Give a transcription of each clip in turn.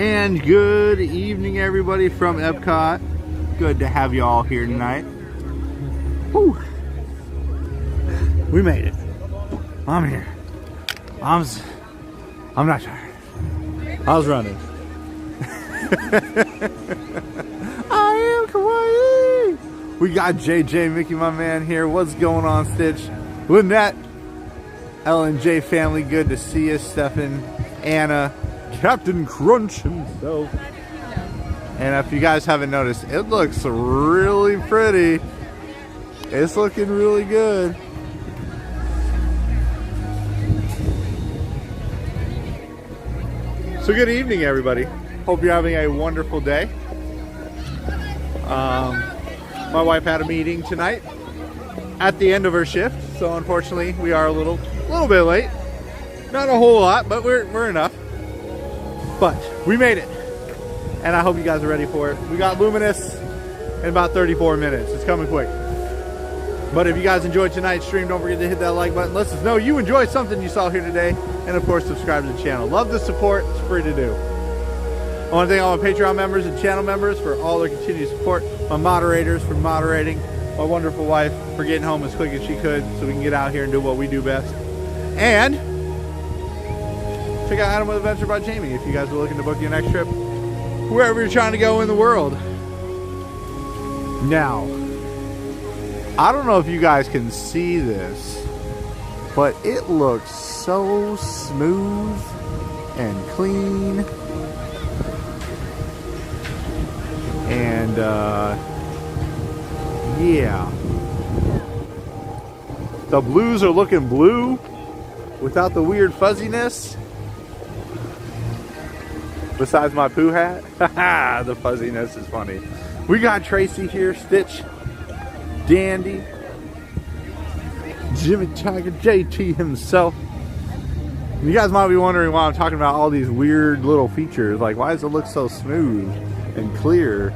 And good evening, everybody from Epcot. Good to have you all here tonight. Whew. We made it. I'm here. I'm not tired. I was running. I am kawaii. We got JJ Mickey, my man, here. What's going on, Stitch? Lynette, L&J family, good to see you. Stefan, Anna, Captain Crunch himself. And if you guys haven't noticed, it looks really pretty. It's looking really good. So good evening, everybody. Hope you're having a wonderful day. My wife had a meeting tonight at the end of her shift, so unfortunately we are a little bit late. Not a whole lot, but we're enough. But we made it, and I hope you guys are ready for it. We got Luminous in about 34 minutes. It's coming quick. But if you guys enjoyed tonight's stream, don't forget to hit that like button. Let us know you enjoyed something you saw here today. And of course, subscribe to the channel. Love the support. It's free to do. I want to thank all my Patreon members and channel members for all their continued support. My moderators for moderating. My wonderful wife for getting home as quick as she could so we can get out here and do what we do best. And check out Adam with Adventure by Jamie if you guys are looking to book your next trip wherever you're trying to go in the world. Now, I don't know if you guys can see this, but it looks so smooth and clean. And yeah, the blues are looking blue without the weird fuzziness. Besides my poo hat. The fuzziness is funny. We got Tracy here, Stitch, Dandy, Jimmy Tiger, JT himself. And you guys might be wondering why I'm talking about all these weird little features. Like, why does it look so smooth and clear?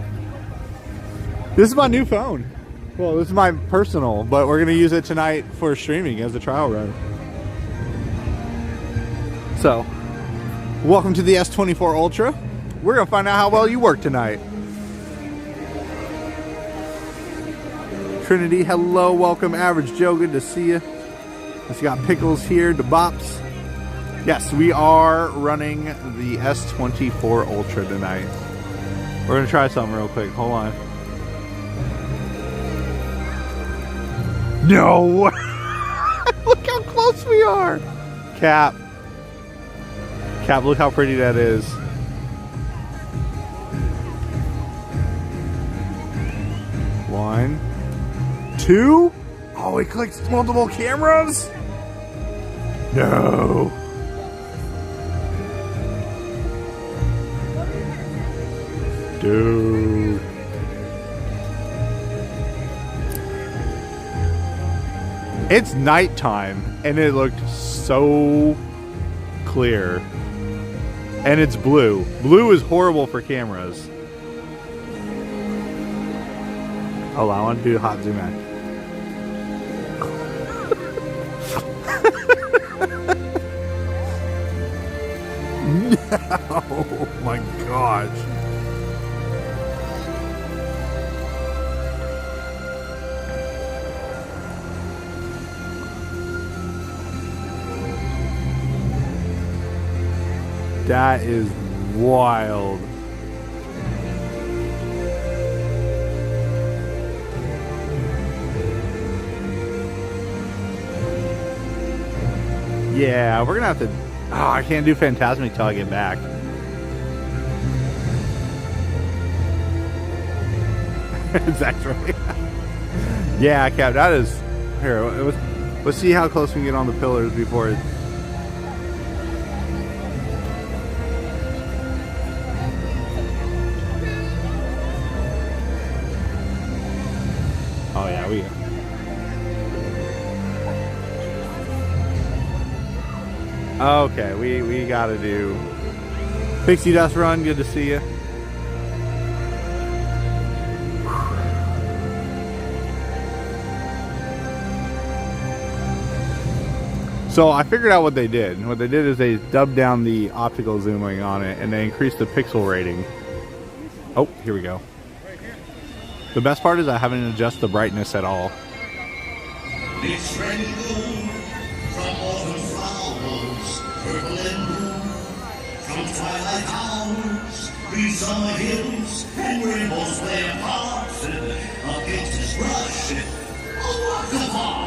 This is my new phone. Well, this is my personal, but we're going to use it tonight for streaming as a trial run. So, welcome to the S24 Ultra. We're going to find out how well you work tonight. Trinity, hello, welcome. Average Joe, good to see you. Let's got Pickles here, the Bops. Yes, we are running the S24 Ultra tonight. We're going to try something real quick. Hold on. No! Look how close we are! Cap, look how pretty that is. One, two. Oh, it clicks multiple cameras? No. Dude. It's nighttime and it looked so clear. And it's blue. Blue is horrible for cameras. Oh, I want to do hot zoom in. Oh my gosh. That is wild. Yeah, we're gonna have to. Oh, I can't do Phantasmic till I get back. Exactly. Yeah, Cap, that is. Here, let's see how close we can get on the pillars before it. Oh yeah, we. Okay, we gotta do Pixie Dust Run. Good to see you. So I figured out what they did. What they did is they dubbed down the optical zooming on it and they increased the pixel rating. Oh, here we go. The best part is I haven't adjusted the brightness at all. It's rainbow from autumn flowers, purple and blue, from twilight hours, green summer hills, and rainbows play a part, a painter's brush, a work of art.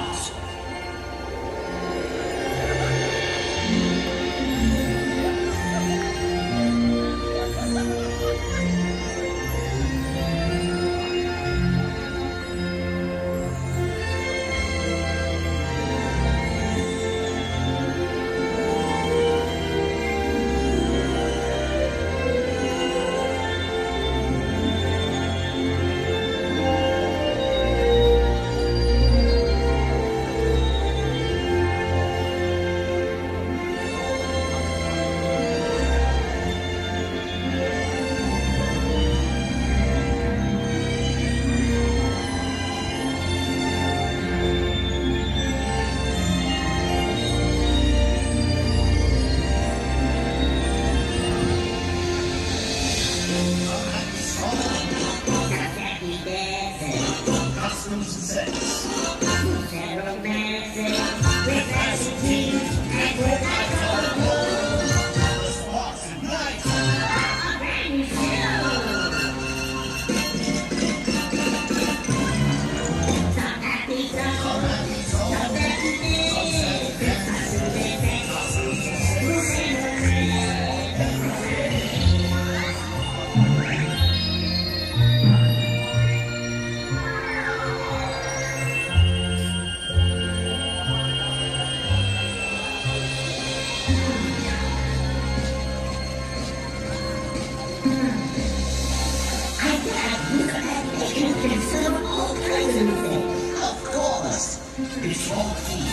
It's all key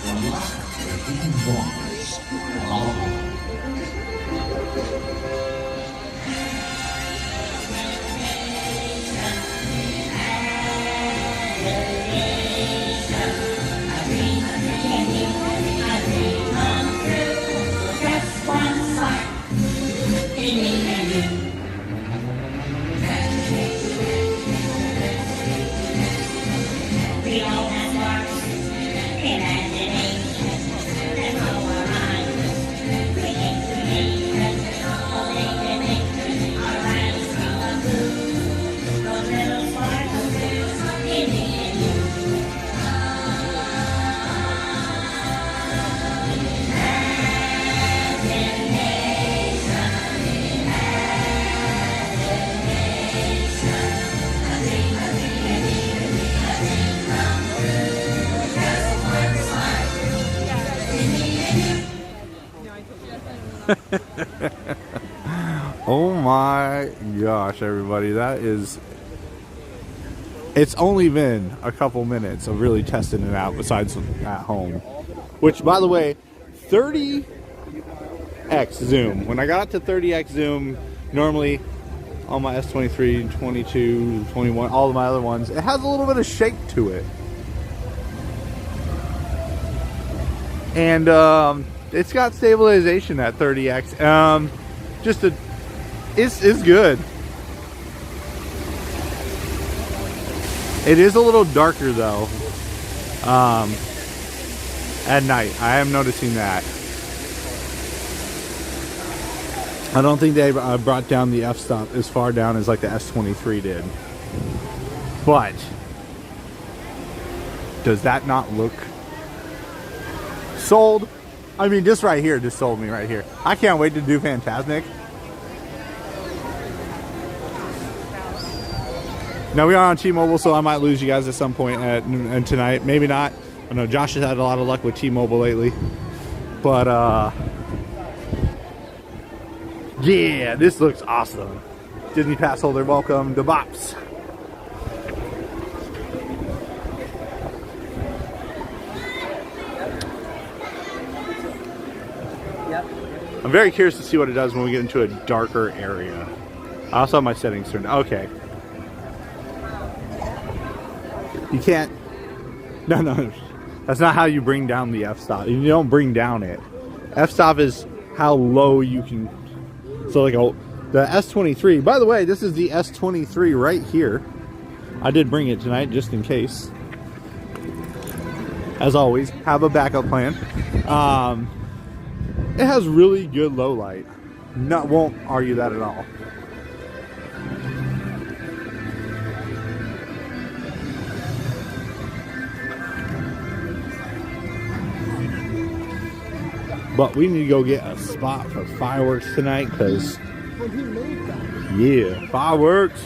to unlock the hidden wonders of our world. Oh my gosh, everybody, that is, it's only been a couple minutes of really testing it out besides at home, which, by the way, 30x zoom. When I got to 30x zoom, normally on my S23, 22, 21, all of my other ones, it has a little bit of shake to it. And it's got stabilization at 30x. It's good. It is a little darker though at night. I am noticing that. I don't think they brought down the f-stop as far down as like the S23 did. But does that not look sold? I mean, this right here just sold me right here. I can't wait to do Fantasmic. Now we are on T-Mobile, so I might lose you guys at some point and tonight. Maybe not. I know Josh has had a lot of luck with T-Mobile lately. But yeah, this looks awesome. Disney Pass holder, welcome to Bops. I'm very curious to see what it does when we get into a darker area. I also have my settings turned. Okay. You can't. No. That's not how you bring down the f-stop. You don't bring down it. F-stop is how low you can. So like the S23. By the way, this is the S23 right here. I did bring it tonight just in case. As always, have a backup plan. It has really good low light. Won't argue that at all. But we need to go get a spot for fireworks tonight because, yeah, fireworks.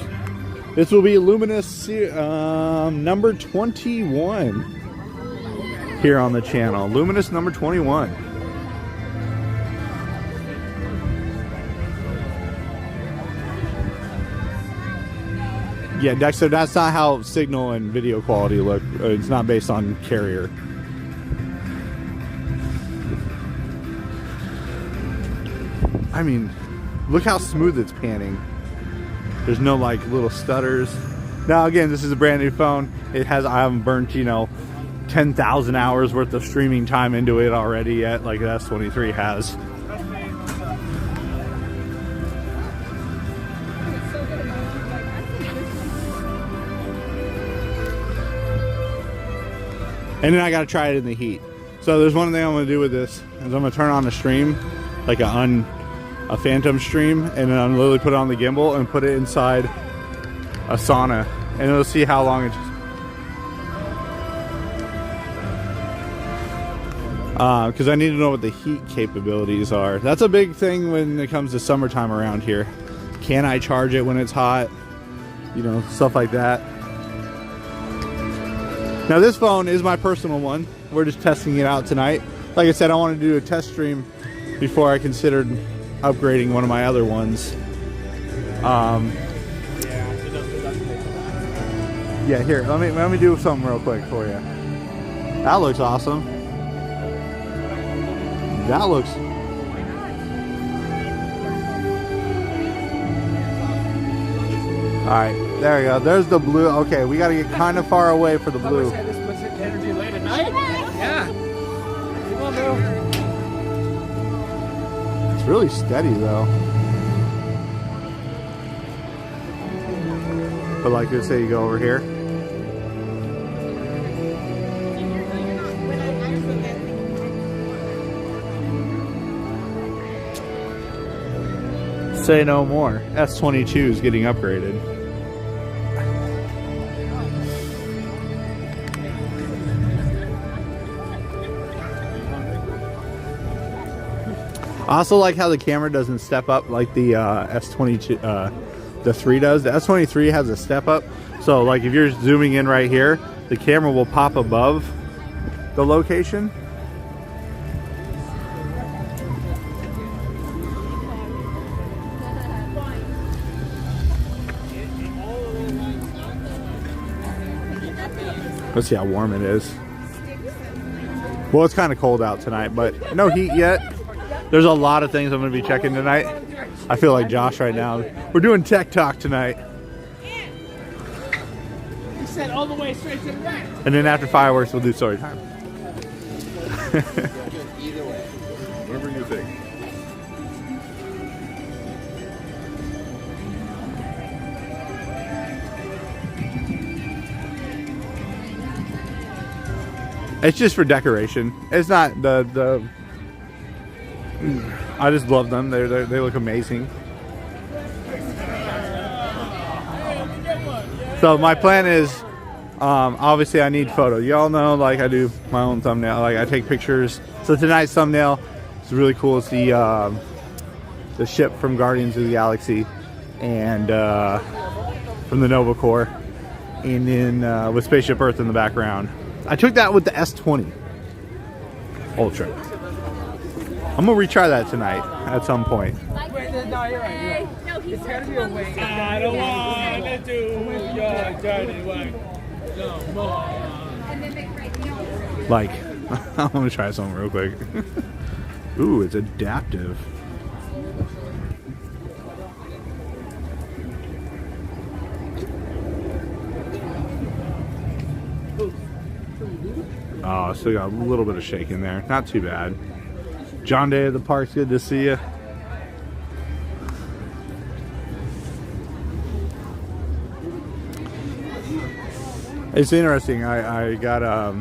This will be Luminous number 21 here on the channel. Luminous number 21. Yeah, Dexter, that's not how signal and video quality look. It's not based on carrier. I mean, look how smooth it's panning. There's no like little stutters. Now again, this is a brand new phone. I haven't burnt, you know, 10,000 hours worth of streaming time into it already yet, like the S23 has. And then I gotta try it in the heat. So there's one thing I'm gonna do with this, is I'm gonna turn on a stream, like a phantom stream, and then I'm literally put it on the gimbal and put it inside a sauna, and it'll see how long it because I need to know what the heat capabilities are. That's a big thing when it comes to summertime around here. Can I charge it when it's hot? You know, stuff like that. Now this phone is my personal one. We're just testing it out tonight. Like I said, I wanted to do a test stream before I considered upgrading one of my other ones. Yeah, here, let me do something real quick for you. That looks awesome. That looks. All right, there we go. There's the blue. Okay, we got to get kind of far away for the blue. This puts energy late at night. Yeah. Come on, bro. It's really steady though. But like I say, you go over here. Say no more. S22 is getting upgraded. I also like how the camera doesn't step up like the S22, the 3 does. The S23 has a step up. So like if you're zooming in right here, the camera will pop above the location. Let's see how warm it is. Well, it's kind of cold out tonight, but no heat yet. There's a lot of things I'm going to be checking tonight. I feel like Josh right now. We're doing tech talk tonight. You said all the way straight to the right. And then after fireworks, we'll do story time. Whatever you think. It's just for decoration. It's not the I just love them. They look amazing. So my plan is, obviously I need photo. Y'all know, like I do my own thumbnail. Like I take pictures. So tonight's thumbnail is really cool. It's the ship from Guardians of the Galaxy, and from the Nova Corps, and then with Spaceship Earth in the background. I took that with the S20 Ultra. I'm gonna retry that tonight at some point. Wait, no, you're right. It's gotta be a way. I don't want to do your dirty work. No more. Like, I'm gonna try something real quick. Ooh, it's adaptive. Oh, still got a little bit of shake in there. Not too bad. John Day at the park's good to see you. It's interesting. I got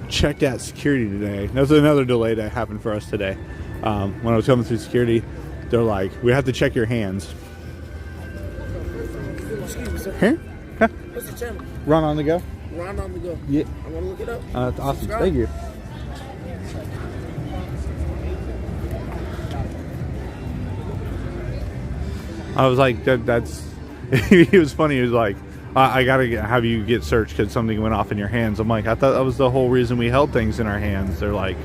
checked at security today. That's another delay that happened for us today. When I was coming through security, they're like, "We have to check your hands." Excuse me, sir. Here? Huh? What's the channel? Run on the go. Ron on the go. Yeah. I want to look it up. That's awesome. Subscribe. Thank you. I was like, that's. He was funny. He was like, I gotta have you get searched because something went off in your hands. I'm like, I thought that was the whole reason we held things in our hands. They're like,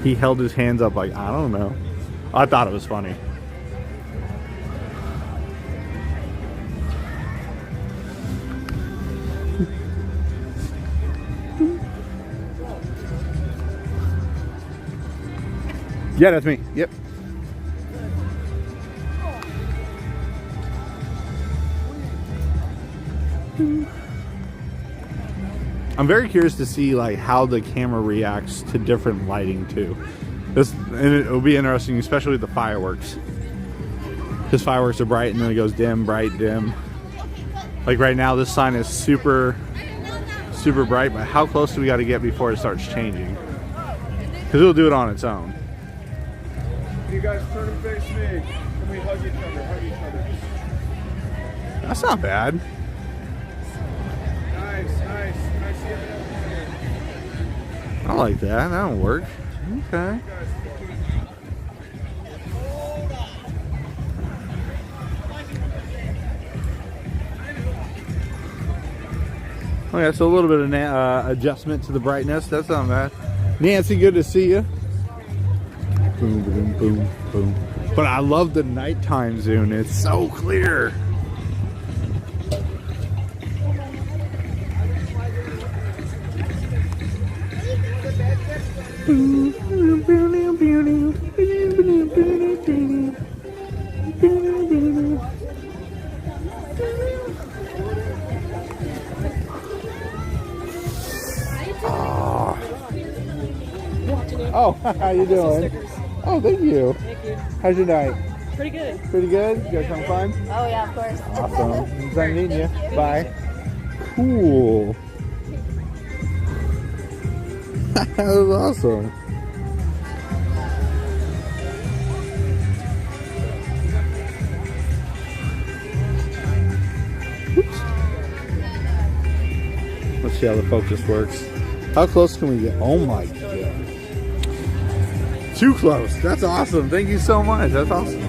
he held his hands up like, I don't know. I thought it was funny. Yeah, that's me. Yep. I'm very curious to see like how the camera reacts to different lighting too. And it'll be interesting, especially with the fireworks. Because fireworks are bright and then it goes dim, bright, dim. Like right now, this sign is super bright, but how close do we got to get before it starts changing? Because it'll do it on its own. You guys turn and face me. Can we hug each other? Hug each other. That's not bad. Nice. I like that. That'll work. Okay. Okay, so a little bit of adjustment to the brightness. That's not bad. Nancy, good to see you. Boom, boom, boom, boom. But I love the nighttime zoom. It's so clear. Oh, how you doing? Oh, thank you. Thank you. How's your night? Pretty good. Pretty good? You guys having fun? Oh yeah, of course. Awesome. It's nice meeting you. Bye. Cool. That was awesome. Oops. Let's see how the focus works. How close can we get? Oh my god. Too close. That's awesome. Thank you so much. That's awesome.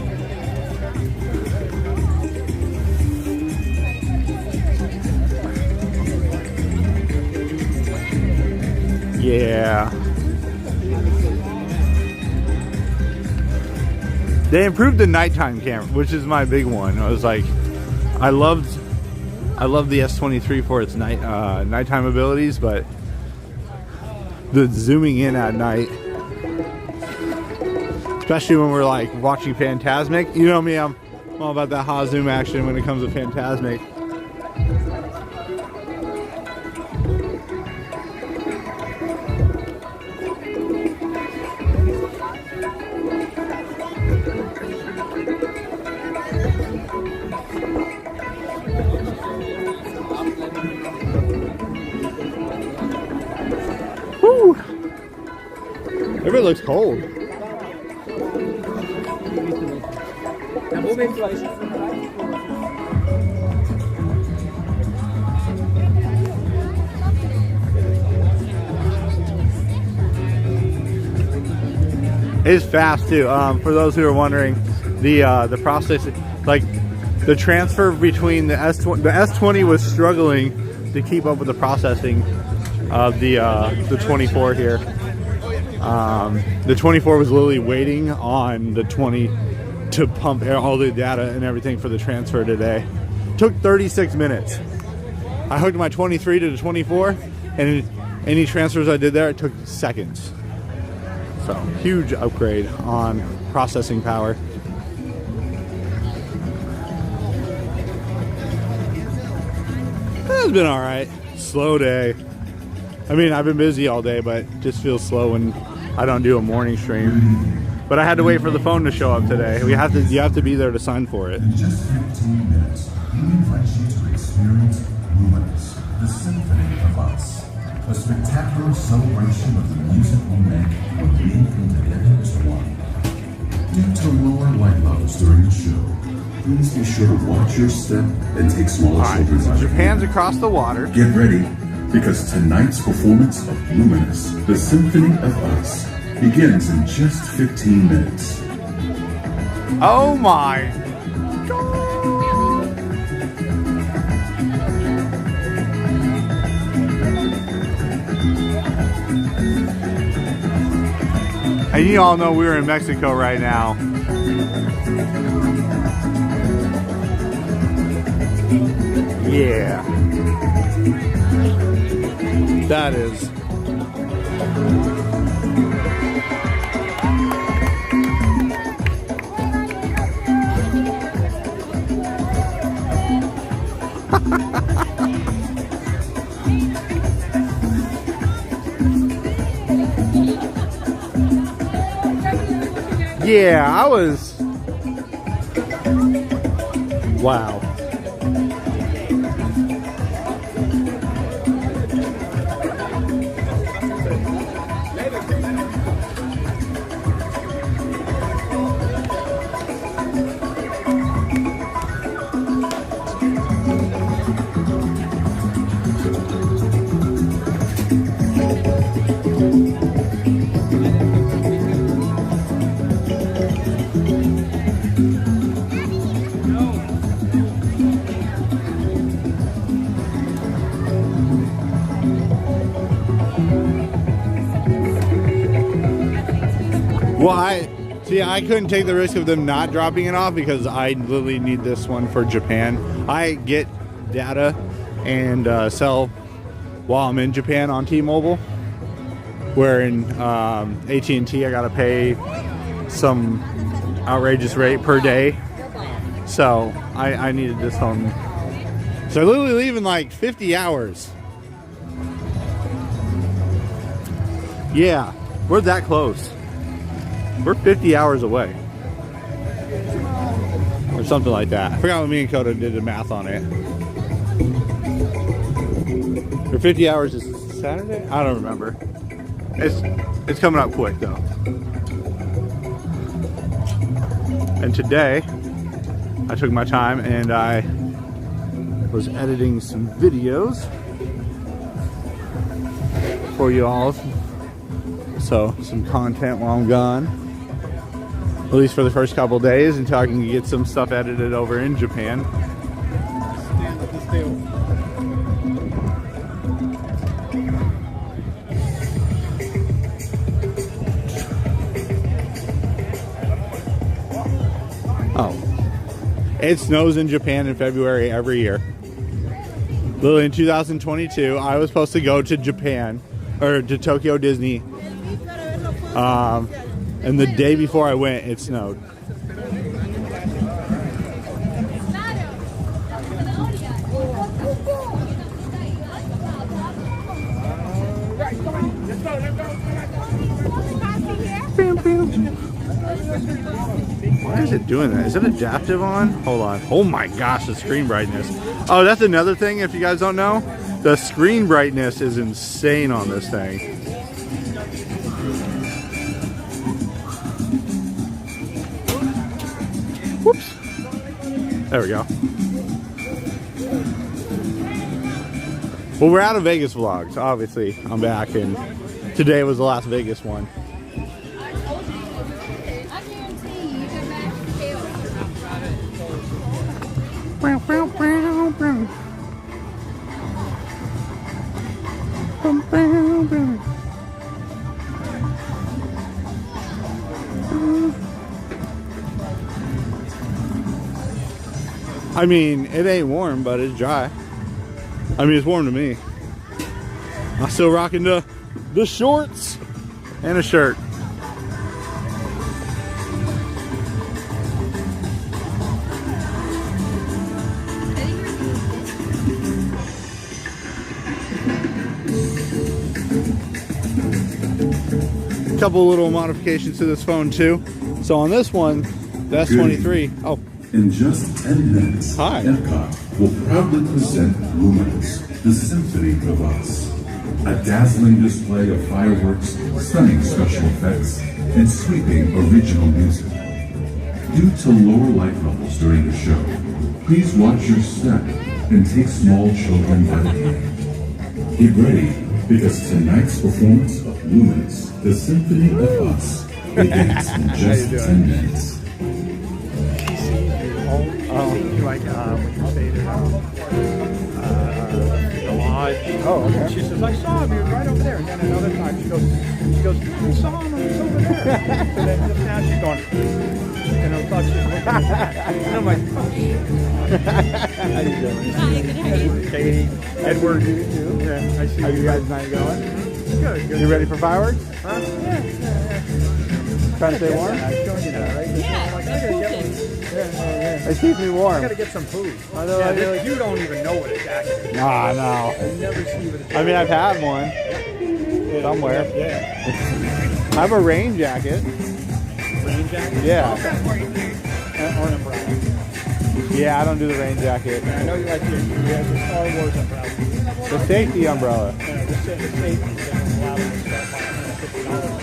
Yeah. They improved the nighttime camera, which is my big one. I was like, I loved the S23 for its nighttime abilities, but the zooming in at night, especially when we're like watching Fantasmic. You know me, I'm all about that hot zoom action when it comes to Fantasmic. Woo! Everybody looks cold. It's fast too. For those who are wondering, the process, like the transfer between the S20 was struggling to keep up with the processing of the 24 here. The 24 was literally waiting on the 20 to pump all the data and everything for the transfer today. Took 36 minutes. I hooked my 23 to the 24, and any transfers I did there, it took seconds. So huge upgrade on processing power. It's been all right. Slow day. I mean, I've been busy all day, but it just feels slow when I don't do a morning stream. But I had to wait for the phone to show up today. You have to be there to sign for it. In just 15 minutes, we invite you to experience Luminous, the symphony of us. A spectacular celebration of the music we make when we come together as one. Due to lower light levels during the show, please be sure to watch your step and take smaller children by the hand. Japan's across the water. Get ready, because tonight's performance of Luminous, the symphony of us, begins in just 15 minutes. Oh my God. And you all know we're in Mexico right now. Yeah. That is. Yeah, I was. Wow. Well, I couldn't take the risk of them not dropping it off because I literally need this one for Japan. I get data and sell while I'm in Japan on T-Mobile, where in AT&T I gotta pay some outrageous rate per day. So I needed this phone. So I literally leave in like 50 hours. Yeah, we're that close. We're 50 hours away. Or something like that. I forgot what me and Coda did the math on it. Or 50 hours is Saturday? I don't remember. It's coming up quick though. And today, I took my time and I was editing some videos for you all. So, some content while I'm gone. At least for the first couple days until I can get some stuff edited over in Japan. Oh. It snows in Japan in February every year. Literally in 2022, I was supposed to go to Japan, or to Tokyo Disney. And the day before I went, it snowed. Why is it doing that? Is it adaptive on? Hold on. Oh my gosh, the screen brightness. Oh, that's another thing if you guys don't know. The screen brightness is insane on this thing. Whoops. There we go. Well, we're out of Vegas vlogs. Obviously, I'm back, and today was the last Vegas one. I mean, it ain't warm, but it's dry. I mean, it's warm to me. I'm still rocking the shorts and a shirt. couple little modifications to this phone too. So on this one, the S23. Oh, In just 10 minutes, Hi. Epcot will proudly present Luminous, the Symphony of Us. A dazzling display of fireworks, stunning special effects, and sweeping original music. Due to lower light levels during the show, please watch your step and take small children by the hand. Get ready, because tonight's performance of Luminous, the Symphony of Us, begins in just 10 minutes. Like when you stay there, the lodge. Oh, okay. She says, I saw him. He was right over there. And then another time, she goes, I saw him. He was over there. And then just now she's going, and I thought she was looking at that. And I'm like, How you doing? Hi, good, how are you? Katie, Edward. Yeah. I see How you guys night going? Good, good. You ready for fireworks? Huh? Yeah. Trying to stay warm? I showed you that, right? Yeah, it's important. It keeps me I warm. gotta get some food. I know, You don't even know what a jacket is. Nah, no. I never see what a jacket I mean, I've had one somewhere. Yeah. I have a rain jacket. Rain jacket? Yeah. Or an umbrella. Yeah, I don't do the rain jacket. I know you like the Star Wars umbrella. The safety umbrella. The safety doesn't allow them to start $150 umbrella.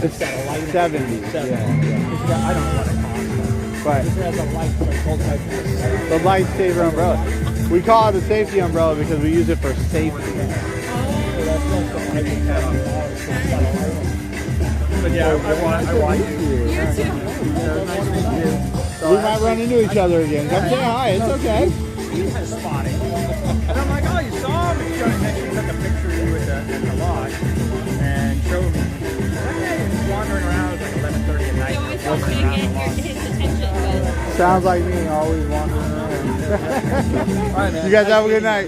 It's got a light. 70. Yeah. Yeah. I don't know what it costs. But It has a light, like old type of the lightsaber umbrella. We call it a safety umbrella because we use it for safety. But yeah, I want you. You too. Nice meeting you. We might run into each other again. Come say hi. It's okay. You had spotting. And I'm like, oh, you saw him. And she took a picture of you at the lodge and showed me. Hey, he was wandering around. It was like 11:30 at night. You always want to get his attention, but Sounds like me, always wandering around. All right, man. You guys have a good night.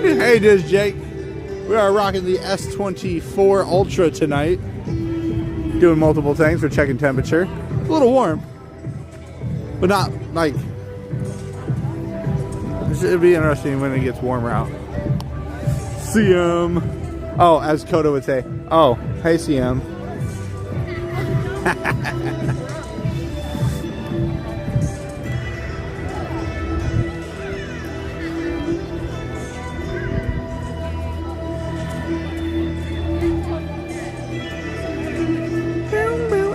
Hey, this is Jake. We are rocking the S24 Ultra tonight. Doing multiple things. We're checking temperature. A little warm, but not like. It'll be interesting when it gets warmer out. CM. Oh, as Coda would say. Oh, hey CM.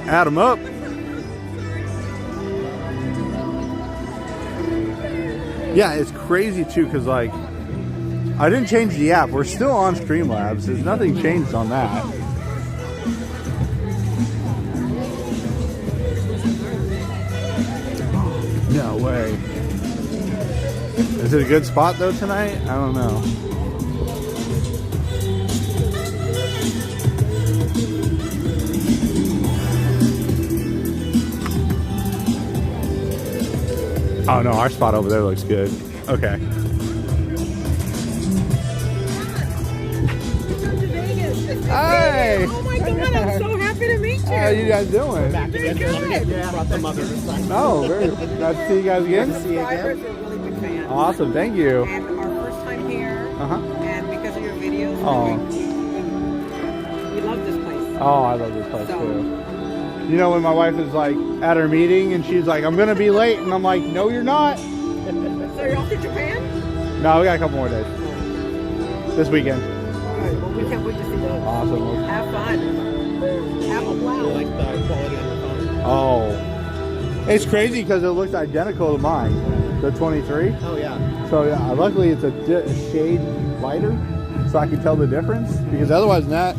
Add them up. Yeah, it's crazy too, because like I didn't change the app. We're still on Streamlabs. There's nothing changed on that. No way. Is it a good spot though tonight? I don't know. Oh no, our spot over there looks good. Okay. Hey! Oh my god, I'm so happy to meet you. How you guys doing? Very good. Brought the mother this time. Oh, very nice to see you guys again. Subscribers are really big fans. Awesome, thank you. And our first time here. Uh-huh. And because of your videos, Oh. we love this place. Oh, I love this place So- too. You know when my wife is like at her meeting and she's like, I'm gonna be late, and I'm like, no you're not. So you're off to Japan? No, we got a couple more days. This weekend. All right, well, we can't wait to see those. Awesome. Have fun. Have a blast. Like the quality on the phone. Oh. It's crazy because it looks identical to mine. The 23. Oh yeah. So yeah, luckily it's a shade lighter, so I can tell the difference. Because otherwise than that,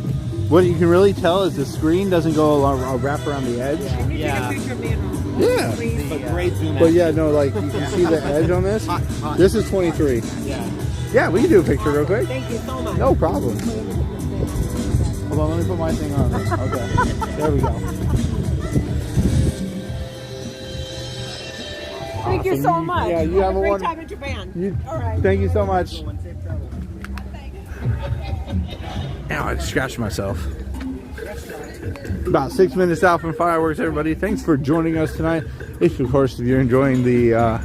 what you can really tell is the screen doesn't go wrap around the edge. Can you take a picture of me and Yeah. please? But great zoom But yeah, no, like you can see the edge on this. This is 23. Yeah. Yeah, we can do a picture real quick. Thank you so much. No problem. Hold on, let me put my thing on. Okay, there we go. Thank you so much. Yeah, you have a great one- time in Japan. You, All right. Thank you so much. Now I just scratched myself. About 6 minutes out from fireworks, everybody. Thanks for joining us tonight. If, of course, if you're enjoying the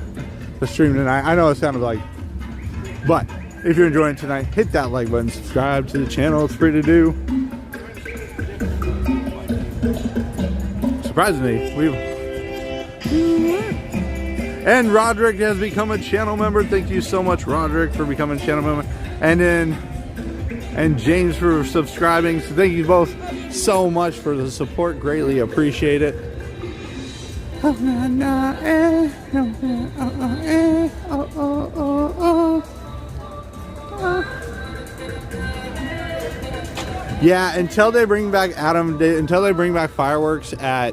stream tonight. I know it sounded like, but If you're enjoying tonight, hit that like button, subscribe to the channel. It's free to do. Surprisingly, and Roderick has become a channel member. Thank you so much, Roderick, for becoming a channel member. And James for subscribing. So thank you both so much for the support. Greatly appreciate it. Yeah, until they bring back until they bring back fireworks at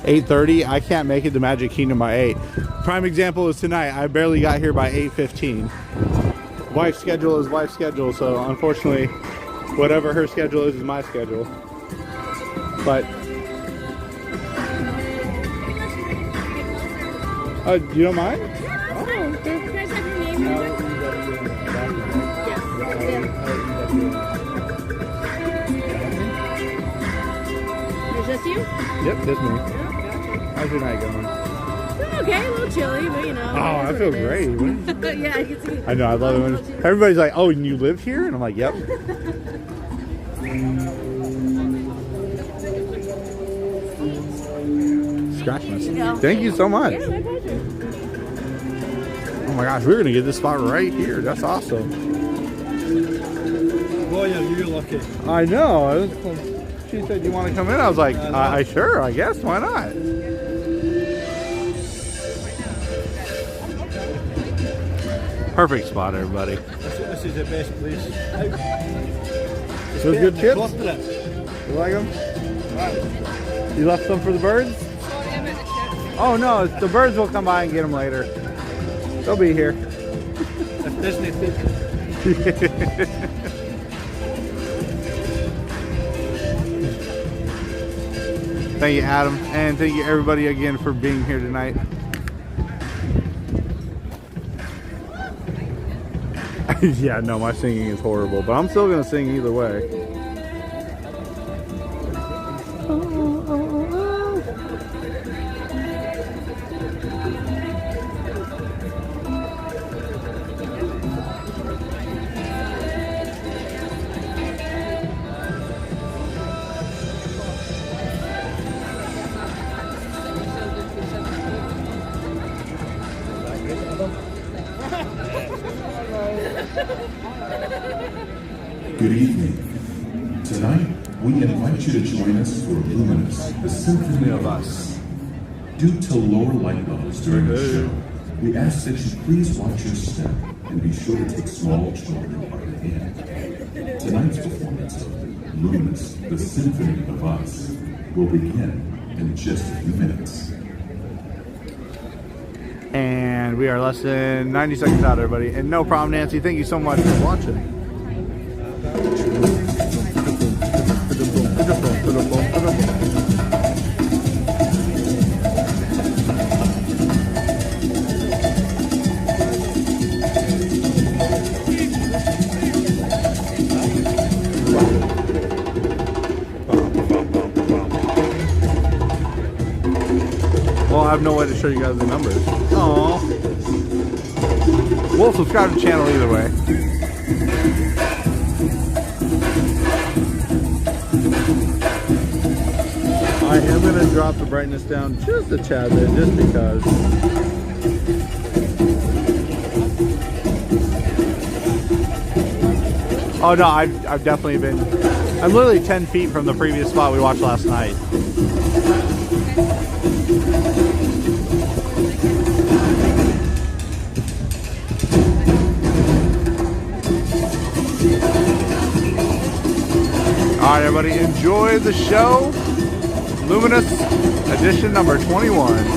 8:30, I can't make it to Magic Kingdom by 8. Prime example is tonight. I barely got here by 8:15. Wife's schedule is wife's schedule, so unfortunately, whatever her schedule is my schedule. But you don't mind? Oh, okay. You guys have your name number? Is this you? Yep, that's me. How's your night going? Okay, a little chilly, but you know. Oh, I feel great. Yeah, I can see. I know, I love it when everybody's like, "Oh, and you live here?" And I'm like, "Yep." Scratch my skin. Thank you so much. Yeah, my pleasure. Oh my gosh, we're gonna get this spot right here. That's awesome. Boy, you're lucky. I know. She said, "You want to come in?" I was like, "I sure, I guess. Why not?" Perfect spot, everybody. This is the best place. Those good chips? Cluster it. You like them? You left some for the birds? Oh no, the birds will come by and get them later. They'll be here. If Disney people. Thank you, Adam, and thank you everybody again for being here tonight. Yeah, no, my singing is horrible, but I'm still gonna sing either way. Good evening. Tonight, we invite you to join us for Luminous, the Symphony of Us. Due to lower light levels during the show, we ask that you please watch your step and be sure to take small children by the hand. Tonight's performance of Luminous, the Symphony of Us will begin in just a few minutes. And we are less than 90 seconds out, everybody. And no problem, Nancy. Thank you so much for watching. Well, I have no way to show you guys the numbers. Aww. We'll subscribe to the channel either way. I am going to drop the brightness down just a tad bit, just because. Oh no, I've definitely been. I'm literally 10 feet from the previous spot we watched last night. Alright, everybody, enjoy the show. Luminous edition number 21.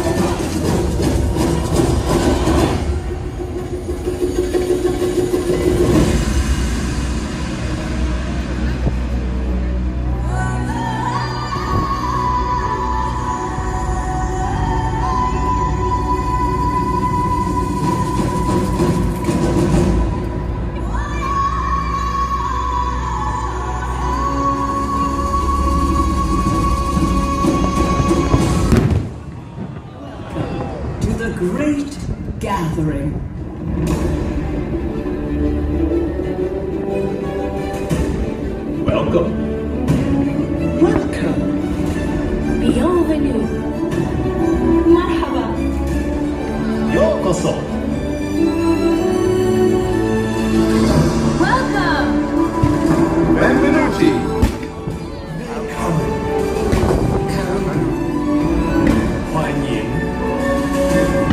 Great gathering. Welcome. Welcome. Bienvenue. Marhaba. Yokoso. Welcome. Benvenuti.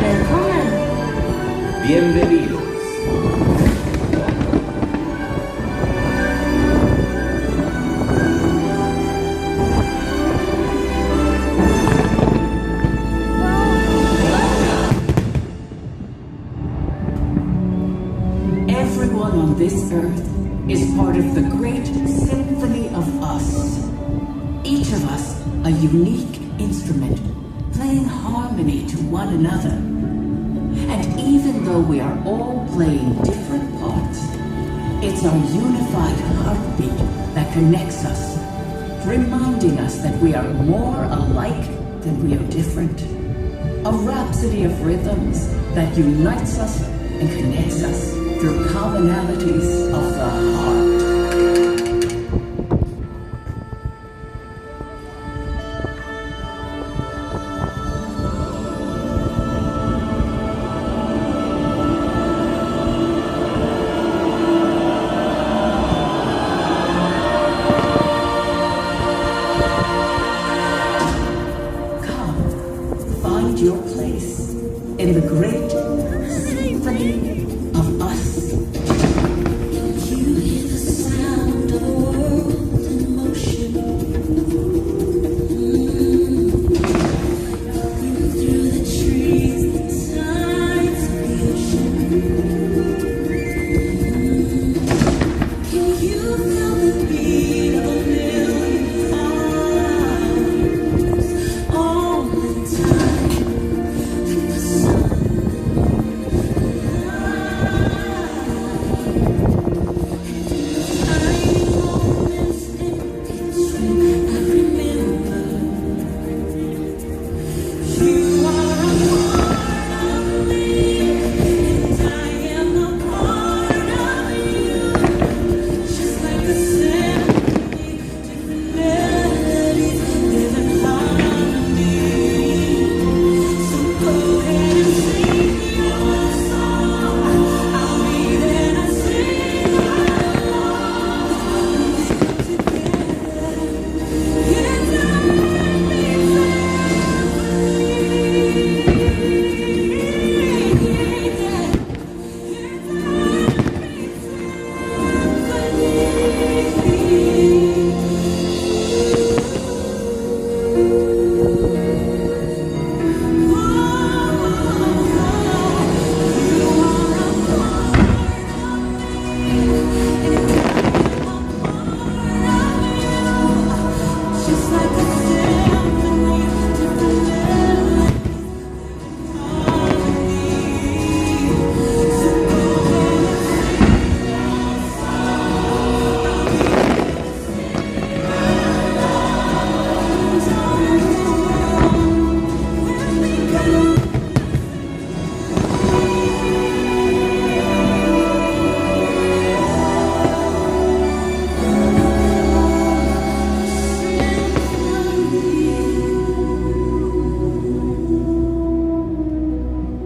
Willkommen. Bienvenidos. Everyone on this earth is part of the great symphony of us. Each of us a unique instrument, playing harmony to one another. And even though we are all playing different parts, it's our unified heartbeat that connects us, reminding us that we are more alike than we are different. A rhapsody of rhythms that unites us and connects us through commonalities of the heart. Come, find your place in the great symphony of us. You hear the sound of a world in motion. Through the trees, the tides of the ocean. Can you feel the beat of a million hearts all the time? With the sun.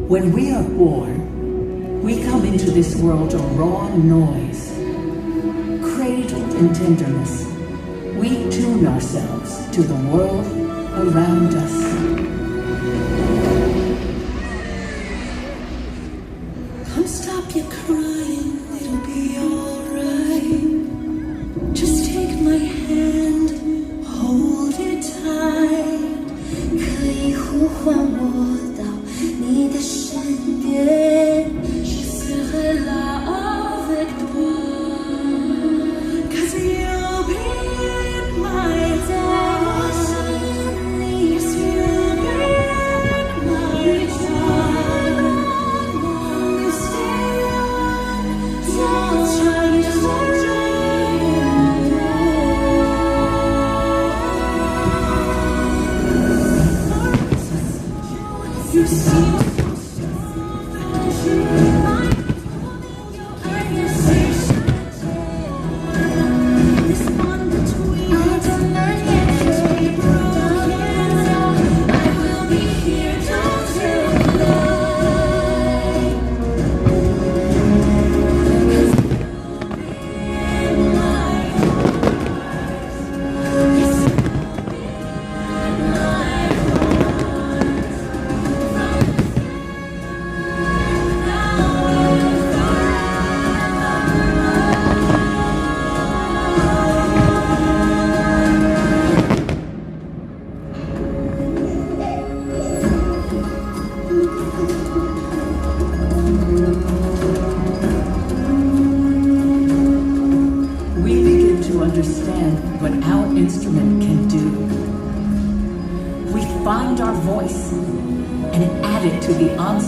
When we are born, we come into this world a raw noise. Cradled in tenderness, we tune ourselves to the world around us. Come stop your crying, it'll be alright. Just take my hand, hold it tight. 可以呼唤我到你的身边。Je serai là avec toi. 'Cause you'll be my destiny. Yes, you'll be my child. You stay on, don't try to You see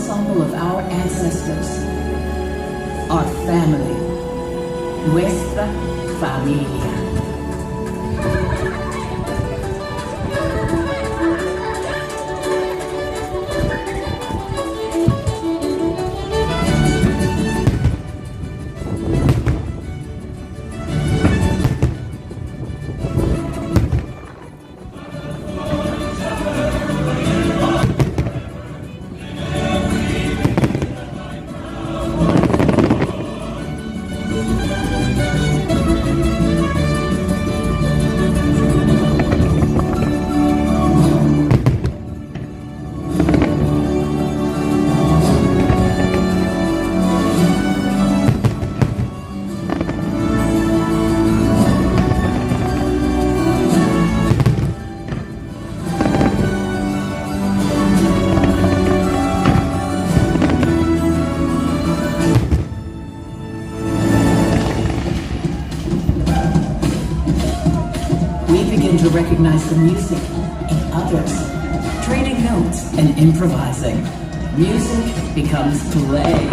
ensemble of our ancestors, our family, nuestra familia. To recognize the music in others, trading notes and improvising. Music becomes play.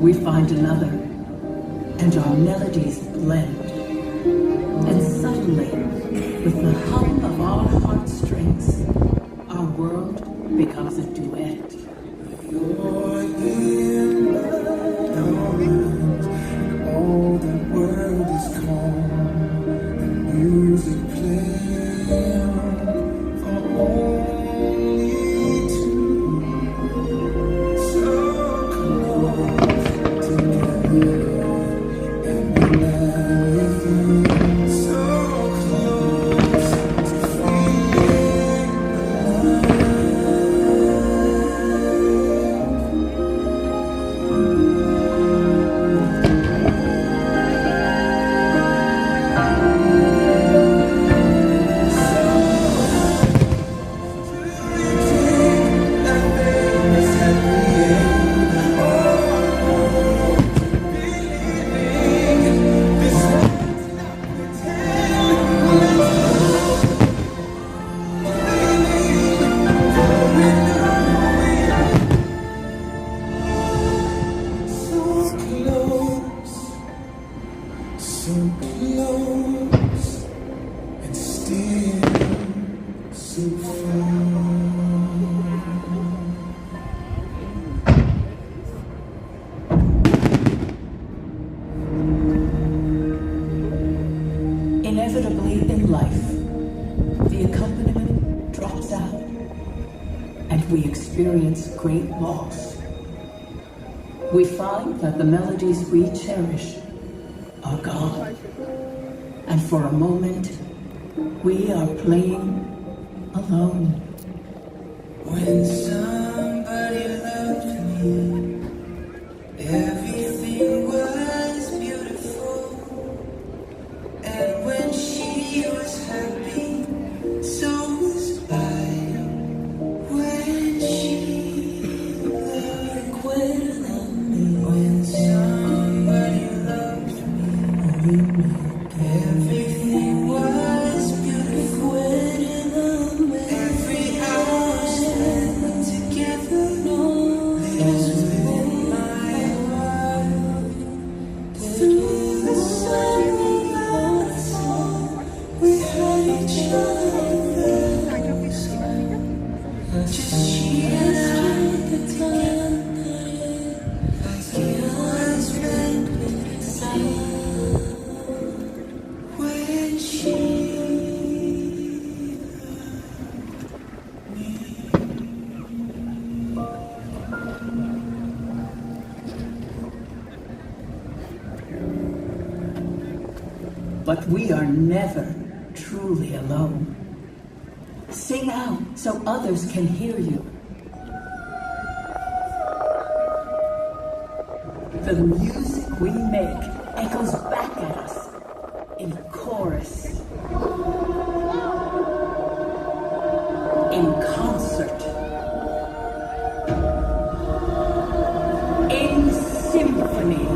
We find another, and our melodies blend. And suddenly, with the hum of our heartstrings, our world becomes a duet. You're in the dark, and all the world is calm, and music playing for only two. So close together, and when I'm with you, so close to feeling so close and still so far. Inevitably in life, the accompaniment drops out, and we experience great loss. We find that the melodies we cherish are gone, and for a moment, we are playing alone. When somebody loved me, everything was beautiful, and when she was happy, so was I. When she loved me, when somebody loved me, everything was beautiful. Every hour spent together. but we are never truly alone. Sing out so others can hear you. The music we make echoes back at us in chorus, in concert, in symphony.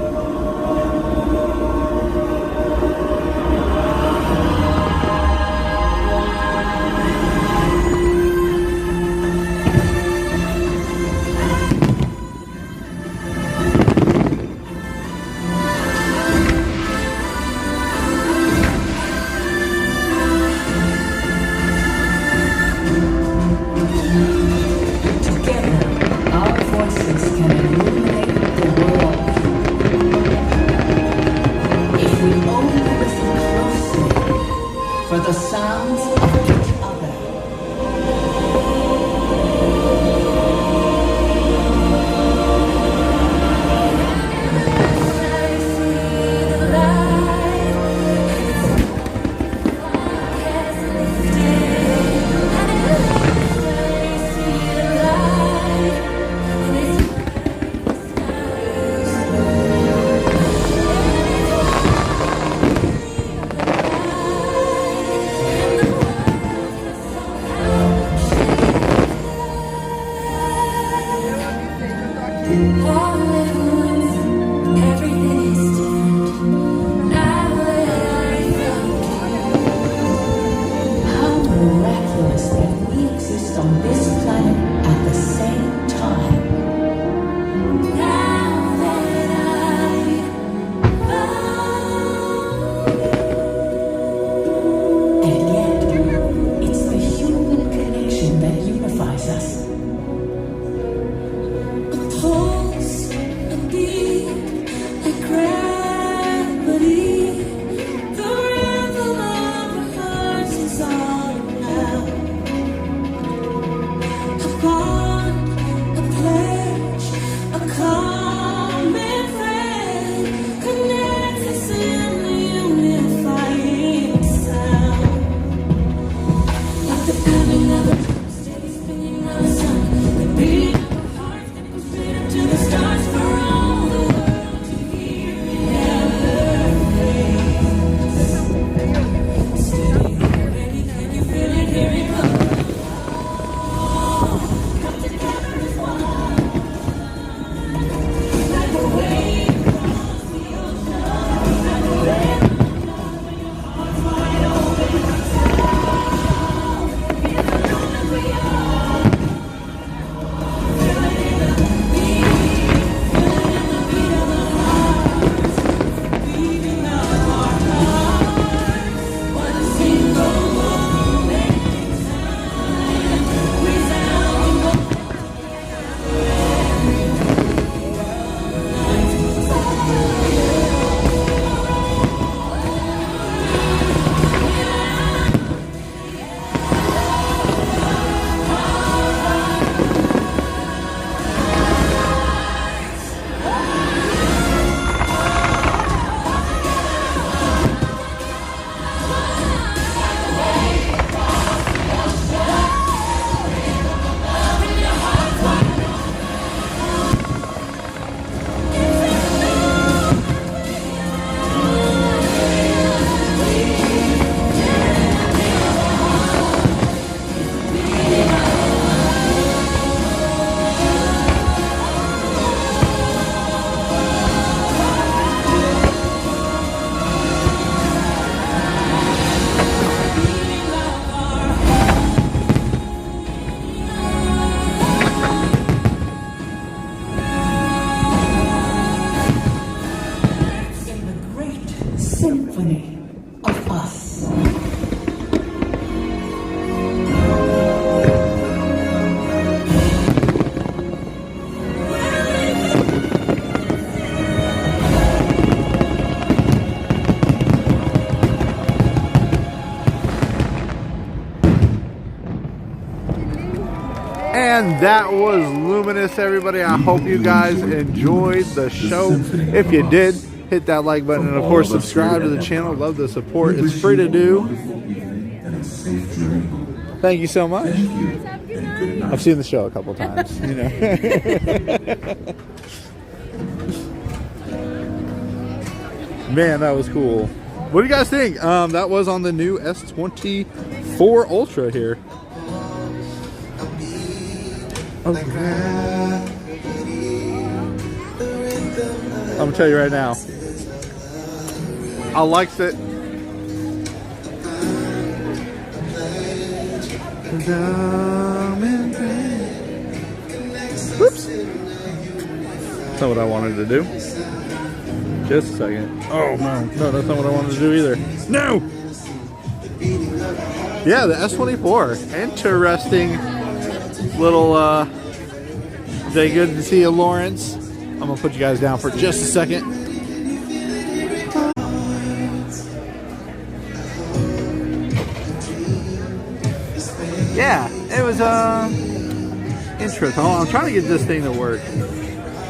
For the sounds of each other. And that was Luminous, everybody. I hope you guys enjoyed the show. If you did, hit that like button, and of course subscribe to the channel. Love the support. It's free to do. Thank you so much. I've seen the show a couple times, you know. Man, that was cool. What do you guys think? That was on the new S24 Ultra here. Okay. I'm gonna tell you right now, I liked it. Whoops. That's not what I wanted to do. Just a second. Oh no, no, that's not what I wanted to do either. No! Yeah, the S24. Interesting little day. Good to see you, Lawrence. I'm gonna put you guys down for just a second. Yeah, it was interesting. I'm trying to get this thing to work.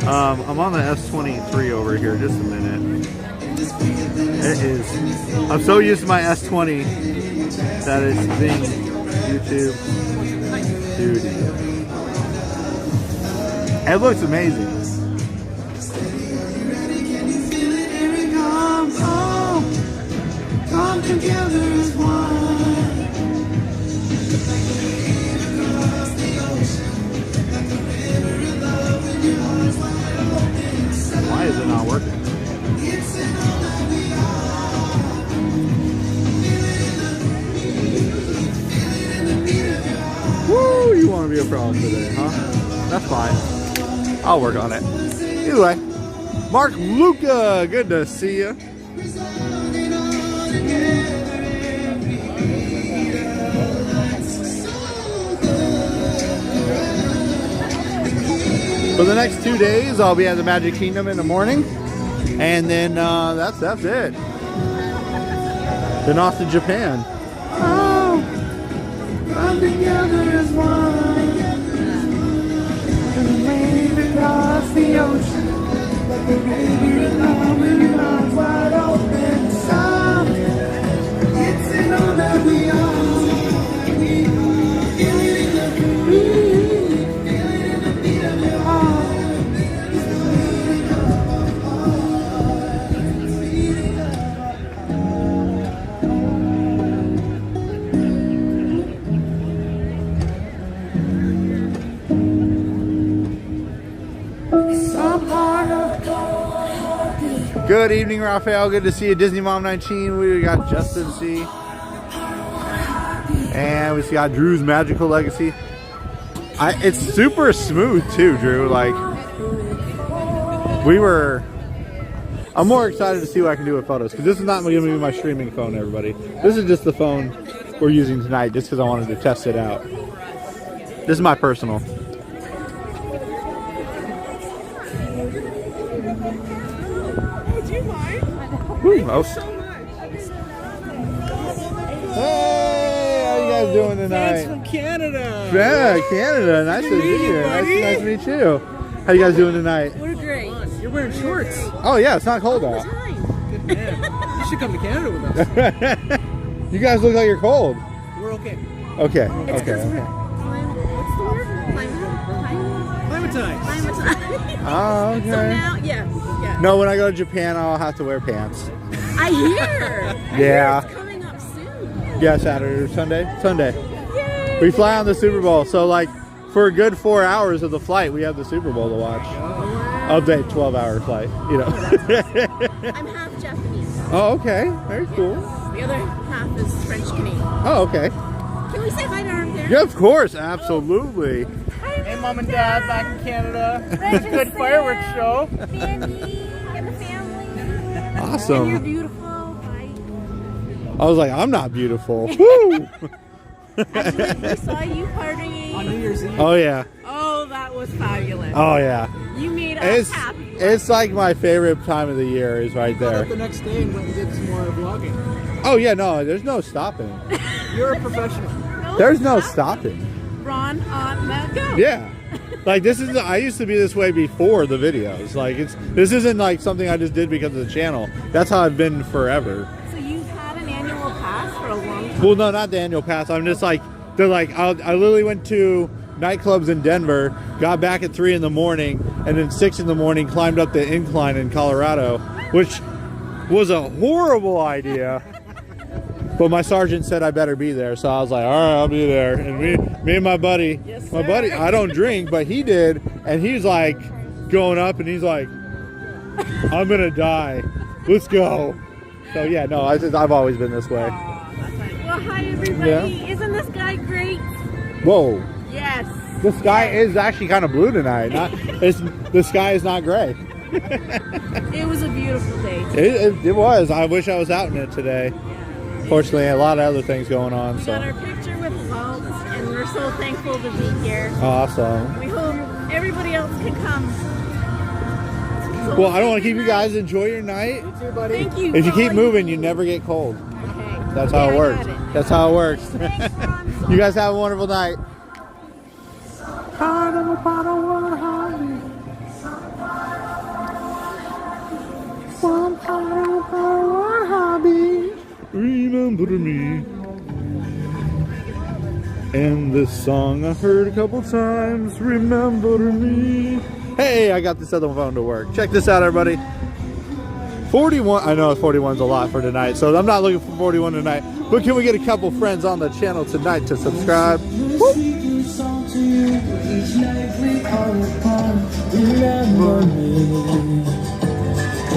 I'm on the S23 over here. Just a minute. It is. I'm so used to my S20 that it's being YouTube studio. It looks amazing. Come together as one. Why is it not working? Woo! You want to be a problem today, huh? That's fine. I'll work on it. Either way, Mark Luca, good to see you. For the next 2 days, I'll be at the Magic Kingdom in the morning, and then that's it. Then off to Japan. Oh, come together as one, and wave across the ocean, like the baby love with your arms wide open. Some, it's in all that we are. Good evening, Raphael. Good to see you. Disney Mom 19. We got Justin C. And we got Drew's Magical Legacy. It's super smooth too, Drew. Like, I'm more excited to see what I can do with photos, because this is not going to be my streaming phone, everybody. This is just the phone we're using tonight, just because I wanted to test it out. This is my personal. Hey, how you guys doing tonight? Thanks from Canada. Yeah, Canada. Nice to meet you. Nice to meet you. How you guys doing tonight? We're great. You're wearing shorts. Oh yeah, it's not cold out. Good man. You should come to Canada with us. You guys look like you're cold. We're okay. Okay. It's Okay. what's the word? Climatized. Oh, okay. So now, yeah. No, when I go to Japan, I'll have to wear pants. I hear. Yeah. It's coming up soon. Yeah, Saturday or Sunday? Sunday. Yay. We fly on the Super Bowl, so like for a good 4 hours of the flight, we have the Super Bowl to watch. Of the 12-hour flight, you know. I'm half Japanese. Oh, okay. Very cool. The other half is French Canadian. Oh, okay. Can we say hi to our parents? Yeah, of course. Absolutely. Hey, Mom and Dad, back in Canada. Good fireworks show. Family and the family. Awesome. And you're beautiful. Bye. I was like, I'm not beautiful. Woo! We saw you partying on New Year's Eve. Oh, yeah. Oh, that was fabulous. Oh, yeah. You made us happy. It's like my favorite time of the year is right there. The next day and went and did some more vlogging. Oh, yeah, no, there's no stopping. You're a professional. There's no stopping. Ron, go. Yeah. Like this is, I used to be this way before the videos. Like this isn't like something I just did because of the channel. That's how I've been forever. So you've had an annual pass for a long time? Well, no, not the annual pass. I'm just like, they're like, I literally went to nightclubs in Denver, got back at 3 in the morning, and then 6 in the morning climbed up the incline in Colorado, which was a horrible idea. But my sergeant said I better be there, so I was like, all right, I'll be there. And me and my buddy, I don't drink, but he did, and he's like going up, and he's like, I'm gonna die. Let's go. So yeah, no, I've always been this way. Well, hi everybody. Yeah. Isn't this guy great? Whoa. Yes. The sky is actually kind of blue tonight. The sky is not gray. It was a beautiful day. It was. I wish I was out in it today. Fortunately, a lot of other things going on. We So got our picture with Walt, and we're so thankful to be here. awesome. We hope everybody else can come. So Well, I don't want to keep you guys. Enjoy your night. Thank you. If you for keep all moving, you never get cold. Okay. That's how it I works. got it. That's how it works. Thanks, Ron. You guys have a wonderful night. Remember me. And this song I heard a couple times. Remember me. Hey, I got this other phone to work. Check this out, everybody. 41. I know 41's a lot for tonight, so I'm not looking for 41 tonight. But can we get a couple friends on the channel tonight to subscribe? Whoop. Remember me.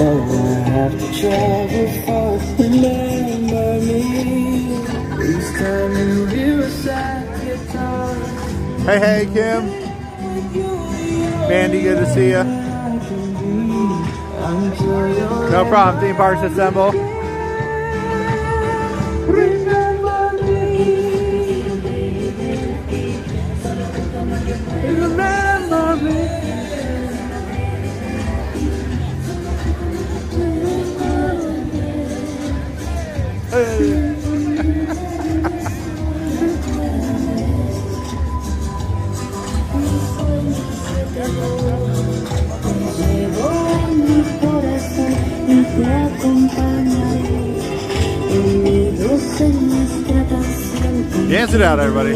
Oh, I have to travel far. Remember me. Each time you hear a sad guitar. Hey, Kim. Mandy, good to see you. No problem. Theme parks assemble. Remember me. Remember me. Dance it out, everybody.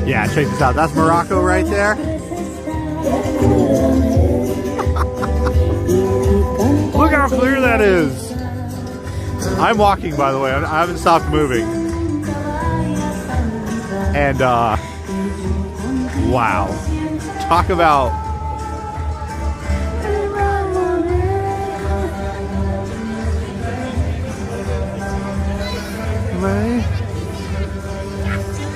Yeah, check this out. That's Morocco right there. Look how clear that is. I'm walking, by the way. I haven't stopped moving. And, wow. Talk about...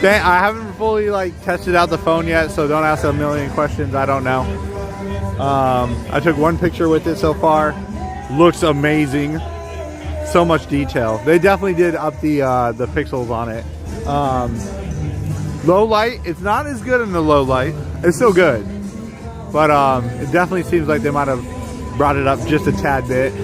Dang, I haven't fully tested out the phone yet, so don't ask a million questions. I don't know. I took one picture with it so far. Looks amazing. So much detail. They definitely did up the pixels on it. Low light, it's not as good in the low light. It's still good, but it definitely seems like they might have brought it up just a tad bit.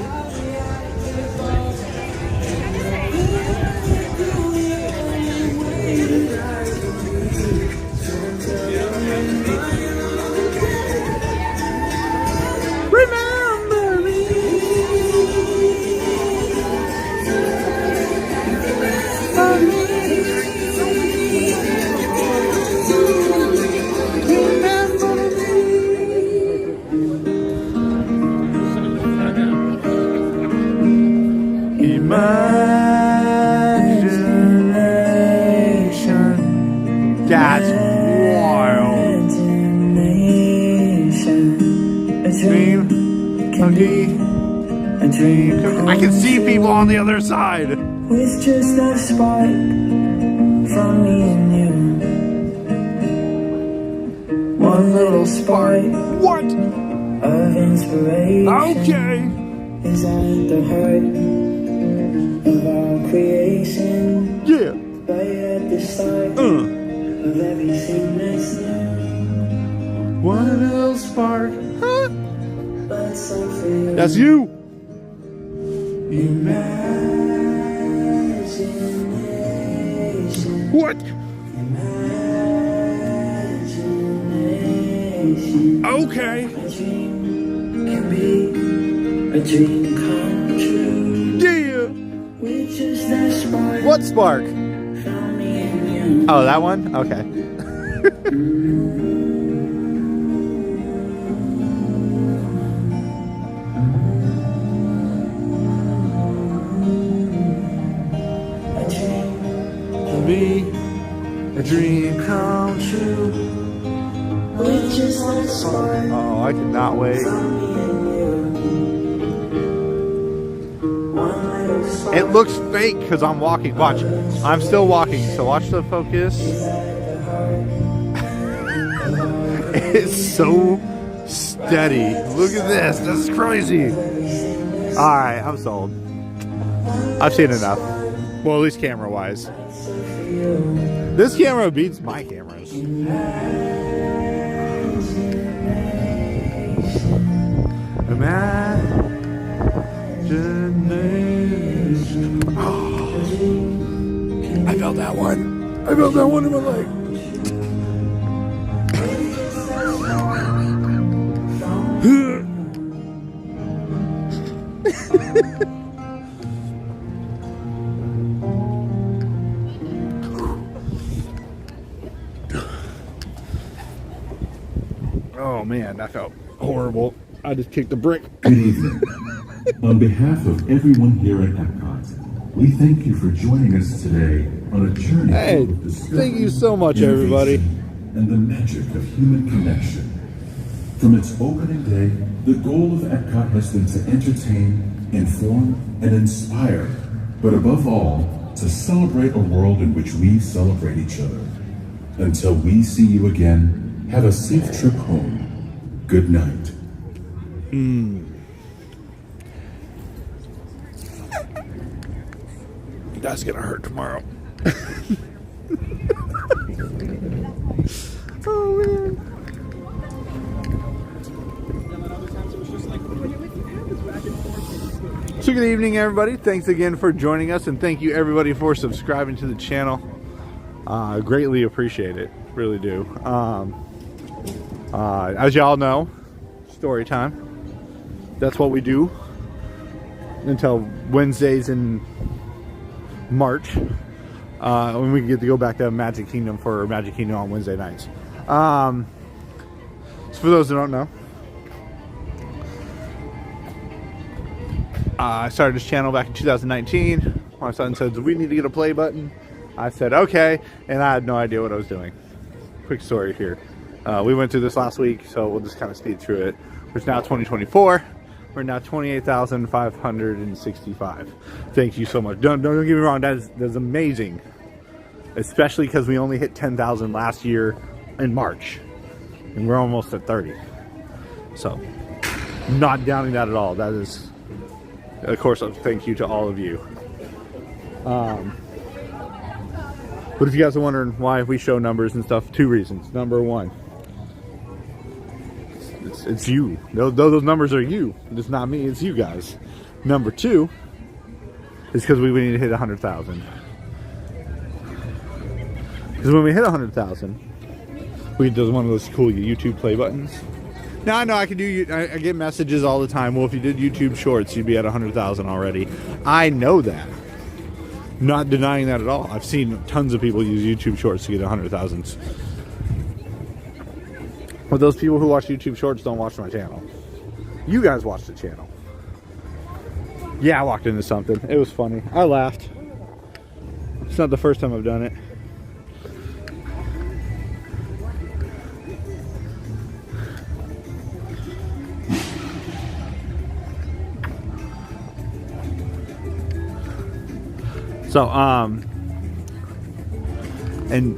Imagination. That's wild. A dream. I can see people on the other side. With just a spark from me and you. One little spark. What? Of inspiration. Okay. Is at the heart of our creation. Yeah. Right at the start of everything that's new. One little spark. Huh? But something. That's you. Imagination. What? Okay. A dream can be a dream come true. Yeah. Which is the spark What spark? found me in you. Oh, that one? Okay. A dream come true. Which is the spark Oh, I cannot wait. found me in you. One little spark It looks fake because I'm walking. Watch. I'm still walking, so watch the focus. It's so steady. Look at this. This is crazy. Alright, I'm sold. I've seen enough. Well, at least camera-wise. This camera beats my cameras. Imagination. Oh, I felt that one. I felt that one in my leg. Oh man, that felt horrible. I just kicked the brick. Good evening. On behalf of everyone here at Epcot, we thank you for joining us today on a journey Hey, filled with discovery, thank you so much, everybody. innovation, and the magic of human connection. From its opening day, the goal of Epcot has been to entertain, inform, and inspire, but above all, to celebrate a world in which we celebrate each other. Until we see you again, have a safe trip home. Good night. That's gonna hurt tomorrow. Oh man. So good evening, everybody. Thanks again for joining us, and thank you everybody for subscribing to the channel. Greatly appreciate it. Really do. As y'all know, story time. That's what we do until Wednesdays in March, when we get to go back to Magic Kingdom for Magic Kingdom on Wednesday nights. So for those who don't know, I started this channel back in 2019. My son said, we need to get a play button. I said, okay, and I had no idea what I was doing. Quick story here. We went through this last week, so we'll just kind of speed through it. It's now 2024. We're now 28,565. Thank you so much. Don't get me wrong, that's amazing. Especially because we only hit 10,000 last year in March. And we're almost at 30. So, not downing that at all. That is, of course, a thank you to all of you. But if you guys are wondering why we show numbers and stuff, 2 reasons. Number 1, it's you. Those numbers are you. It's not me, it's you guys. Number 2 is because we need to hit 100,000. Because when we hit 100,000, we do one of those cool YouTube play buttons. Now I know I can do. I get messages all the time. Well, if you did YouTube Shorts, you'd be at 100,000 already. I know that. Not denying that at all. I've seen tons of people use YouTube Shorts to get 100,000. But those people who watch YouTube Shorts don't watch my channel. You guys watch the channel. Yeah, I walked into something. It was funny. I laughed. It's not the first time I've done it. So, and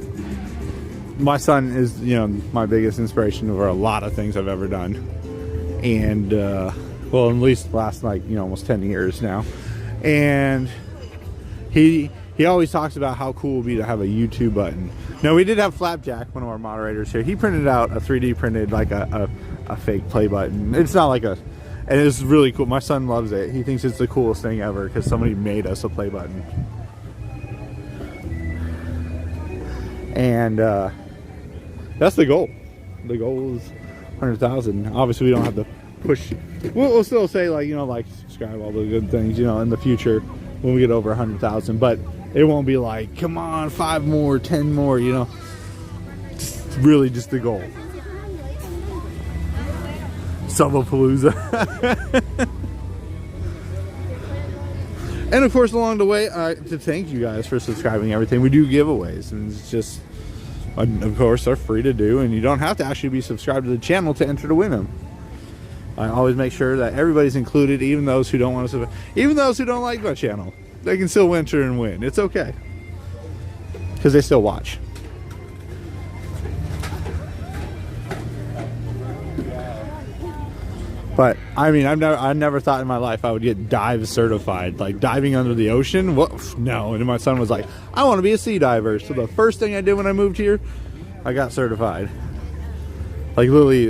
my son is, my biggest inspiration over a lot of things I've ever done. And, well, at least last, almost 10 years now. And he always talks about how cool it would be to have a YouTube button. Now, we did have Flapjack, one of our moderators here. He printed out a 3D printed, a fake play button. It's not like and it's really cool. My son loves it. He thinks it's the coolest thing ever because somebody made us a play button. And that's the goal. The goal is 100,000. Obviously, we don't have to push. We'll still say, like, you know, like, subscribe, all the good things, you know, in the future when we get over 100,000. But it won't be like, come on, 5 more, 10 more, you know. It's really just the goal. Palooza. And of course, along the way, to thank you guys for subscribing and everything, we do giveaways, and it's just, of course, they're free to do, and you don't have to actually be subscribed to the channel to enter to win them. I always make sure that everybody's included, even those who don't want to, even those who don't like my channel. They can still enter and win. It's okay, because they still watch. But I mean, I never thought in my life I would get dive certified, like diving under the ocean. What? No. And my son was like, I want to be a sea diver. So the first thing I did when I moved here, I got certified. Like literally,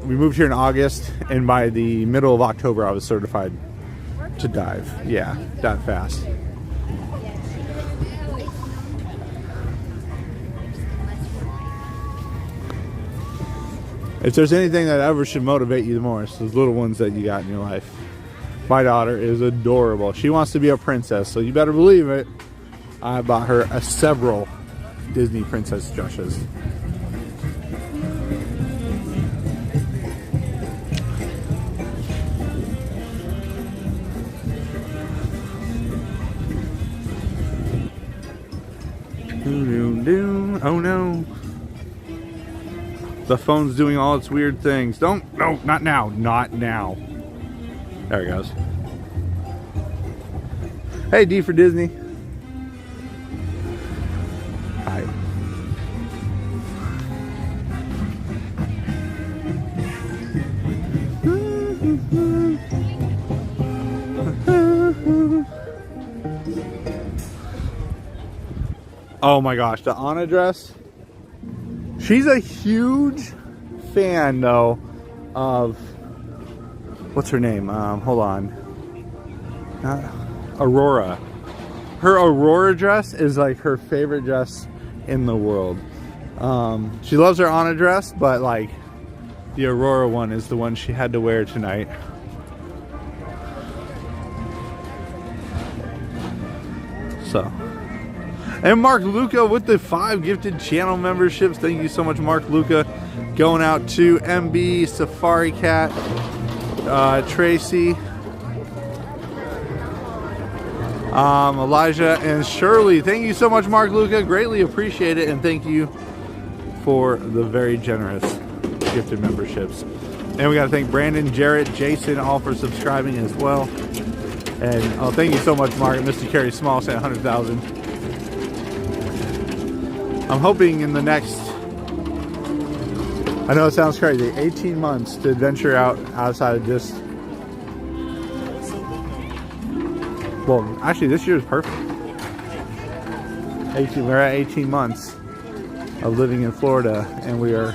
we moved here in August, and by the middle of October, I was certified to dive. Yeah, that fast. If there's anything that ever should motivate you the more, it's those little ones that you got in your life. My daughter is adorable. She wants to be a princess, so you better believe it. I bought her several Disney princess dresses. Oh no. The phone's doing all its weird things. No, not now. Not now. There it goes. Hey, D for Disney. Hi. Oh my gosh, the Anna dress. She's a huge fan, though, of, what's her name? Hold on. Aurora. Her Aurora dress is like her favorite dress in the world. She loves her Anna dress, but like the Aurora one is the one she had to wear tonight. So. And Mark Luca with the 5 gifted channel memberships. Thank you so much, Mark Luca. Going out to MB, Safari Cat, Tracy, Elijah, and Shirley. Thank you so much, Mark Luca. Greatly appreciate it. And thank you for the very generous gifted memberships. And we got to thank Brandon, Jarrett, Jason, all for subscribing as well. And oh, thank you so much, Mark. Mr. Carey Small sent 100,000. I'm hoping in the next, I know it sounds crazy, 18 months to adventure out outside of just, well, actually this year is perfect. We're at 18 months of living in Florida, and we are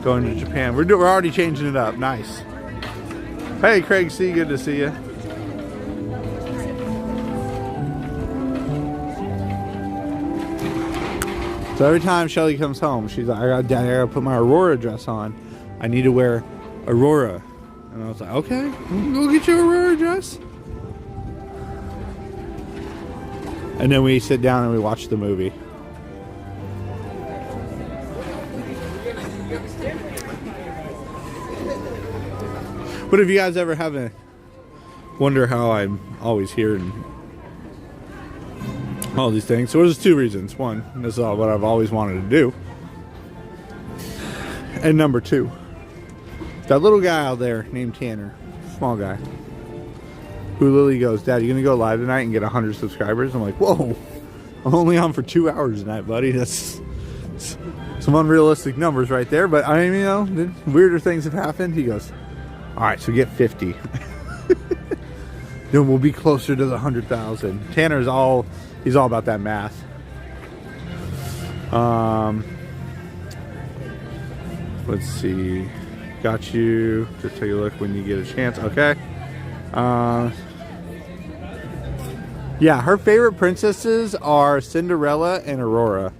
going to Japan. We're already changing it up. Nice. Hey, Craig C, good to see you. So every time Shelly comes home, she's like, I gotta put my Aurora dress on. I need to wear Aurora. And I was like, okay, go get your Aurora dress. And then we sit down and we watch the movie. But if you guys ever have a wonder how I'm always here and all these things, so there's 2 reasons. One, this is all what I've always wanted to do. And number 2, that little guy out there named Tanner, small guy, who literally goes, Dad, you gonna go live tonight and get 100 subscribers? I'm like, whoa, I'm only on for 2 hours tonight, buddy. That's some unrealistic numbers right there. But I mean, you know, weirder things have happened. He goes, all right, so get 50. Then we'll be closer to the 100,000. Tanner's he's all about that math. Let's see. Got you. Just take a look when you get a chance. Okay. Yeah, her favorite princesses are Cinderella and Aurora.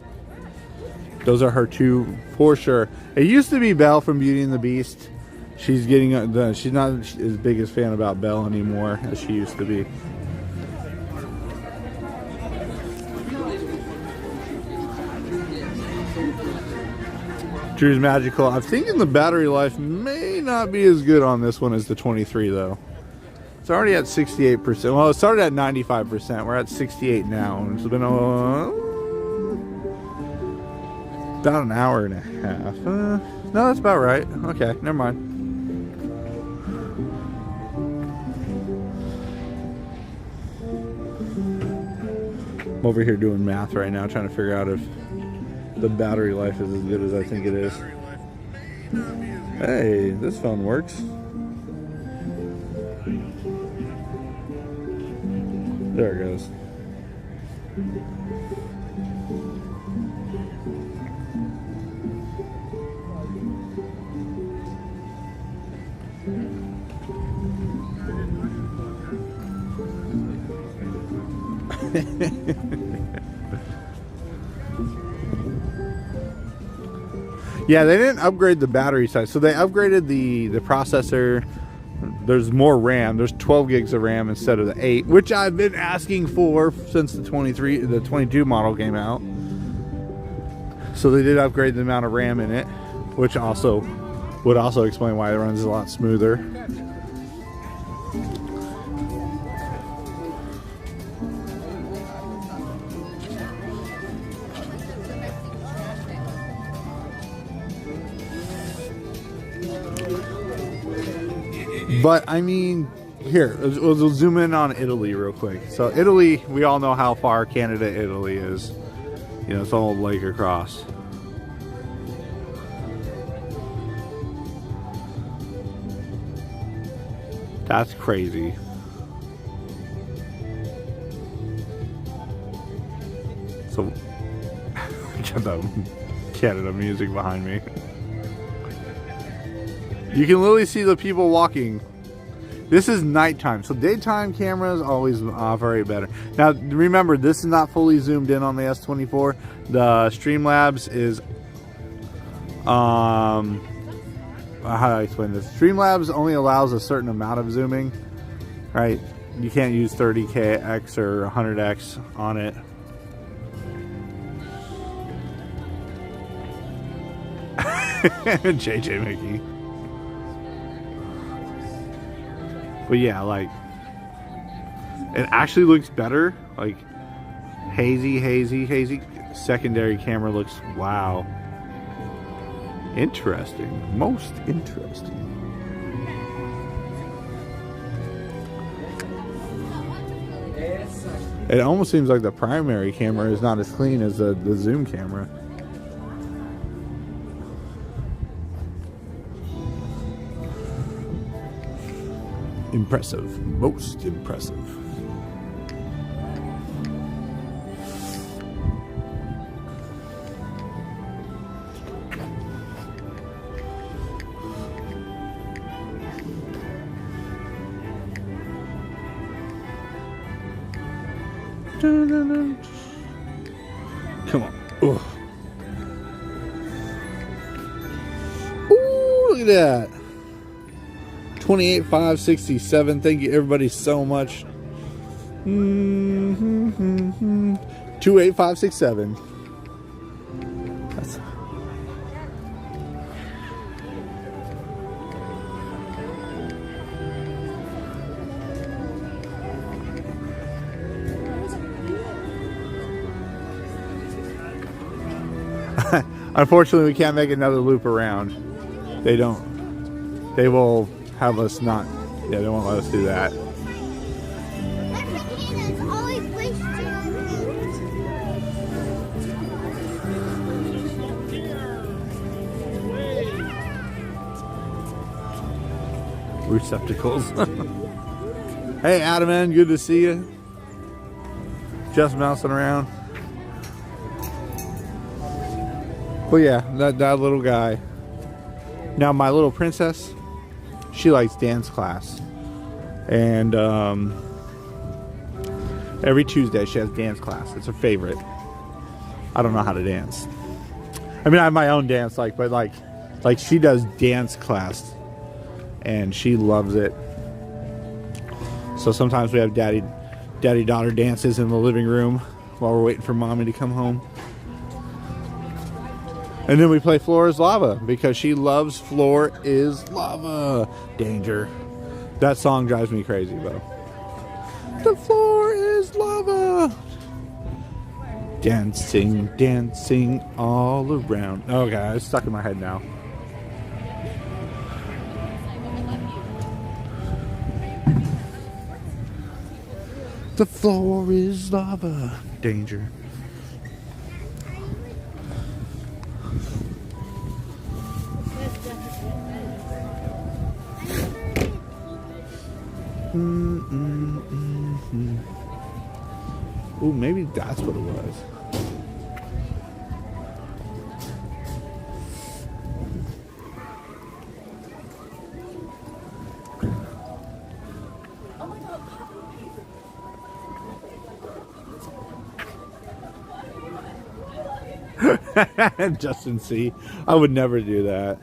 Those are her two for sure. It used to be Belle from Beauty and the Beast. She's getting she's not as big a fan about Belle anymore as she used to be. Drew's Magical. I'm thinking the battery life may not be as good on this one as the 23 though. It's already at 68%. Well, it started at 95%. We're at 68 now. And it's been about an hour and a half. No, that's about right. Okay, never mind. I'm over here doing math right now, trying to figure out if the battery life is as good as I think it is. Hey, this phone works. There it goes. Yeah, they didn't upgrade the battery size, so they upgraded the processor. There's more RAM. There's 12 gigs of RAM instead of the 8, which I've been asking for since the 22 model came out. So they did upgrade the amount of RAM in it, which also would also explain why it runs a lot smoother. But I mean, here, we'll zoom in on Italy real quick. So Italy, we all know how far Canada, Italy is. You know, it's all lake across. That's crazy. So, got the Canada music behind me. You can literally see the people walking. This is nighttime, so daytime cameras always operate better. Now, remember, this is not fully zoomed in on the S24. The Streamlabs is, how do I explain this? Streamlabs only allows a certain amount of zooming, right? You can't use 30x or 100x on it. JJ Mickey. But yeah, like, it actually looks better. Like, hazy. Secondary camera looks, wow. Interesting. Most interesting. It almost seems like the primary camera is not as clean as the zoom camera. Impressive. Most impressive. Come on. Ugh. Ooh, look at that. 28,567. Thank you everybody so much. 28567. That's unfortunately, we can't make another loop around. They don't. They will have us not. Yeah, they won't let us do that. Receptacles. Hey, Adam, good to see you. Just bouncing around. But yeah, that little guy. Now, my little princess, she likes dance class. And every Tuesday she has dance class. It's her favorite. I don't know how to dance. I mean, I have my own dance, but like she does dance class, and she loves it. So sometimes we have daddy-daughter dances in the living room while we're waiting for mommy to come home. And then we play Floor is Lava because she loves Floor is Lava. Danger. That song drives me crazy, though. The floor is lava. Dancing, dancing all around. Okay, it's stuck in my head now. The floor is lava. Danger. Ooh, maybe that's what it was. Justin C. I would never do that.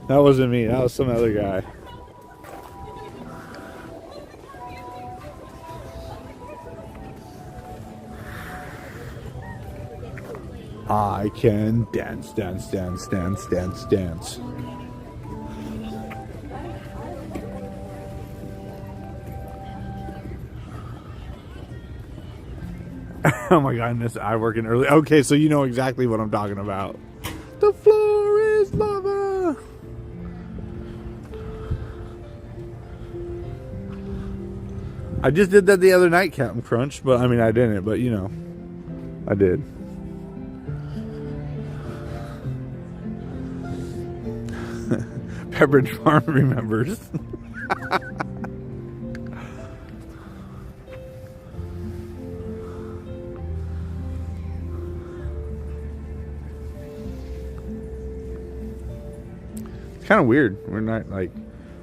That wasn't me. That was some other guy. I can dance, dance, dance, dance, dance, dance. Oh my goodness, I work in early. Okay, so you know exactly what I'm talking about. The floor is lava. I just did that the other night, Captain Crunch, but I mean, I didn't, but you know, I did. Pepperidge Farm remembers. It's kind of weird. We're not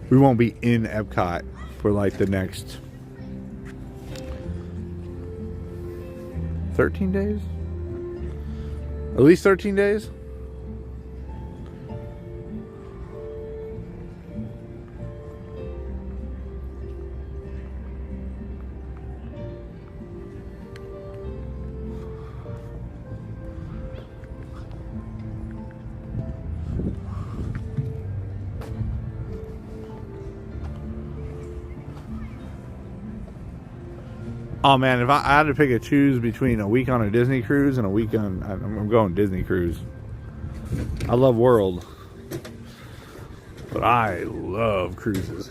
we won't be in Epcot for the next 13 days? At least 13 days? Oh man, if I had to pick a choose between a week on a Disney cruise and a week on, I'm going Disney cruise. I love World, but I love cruises.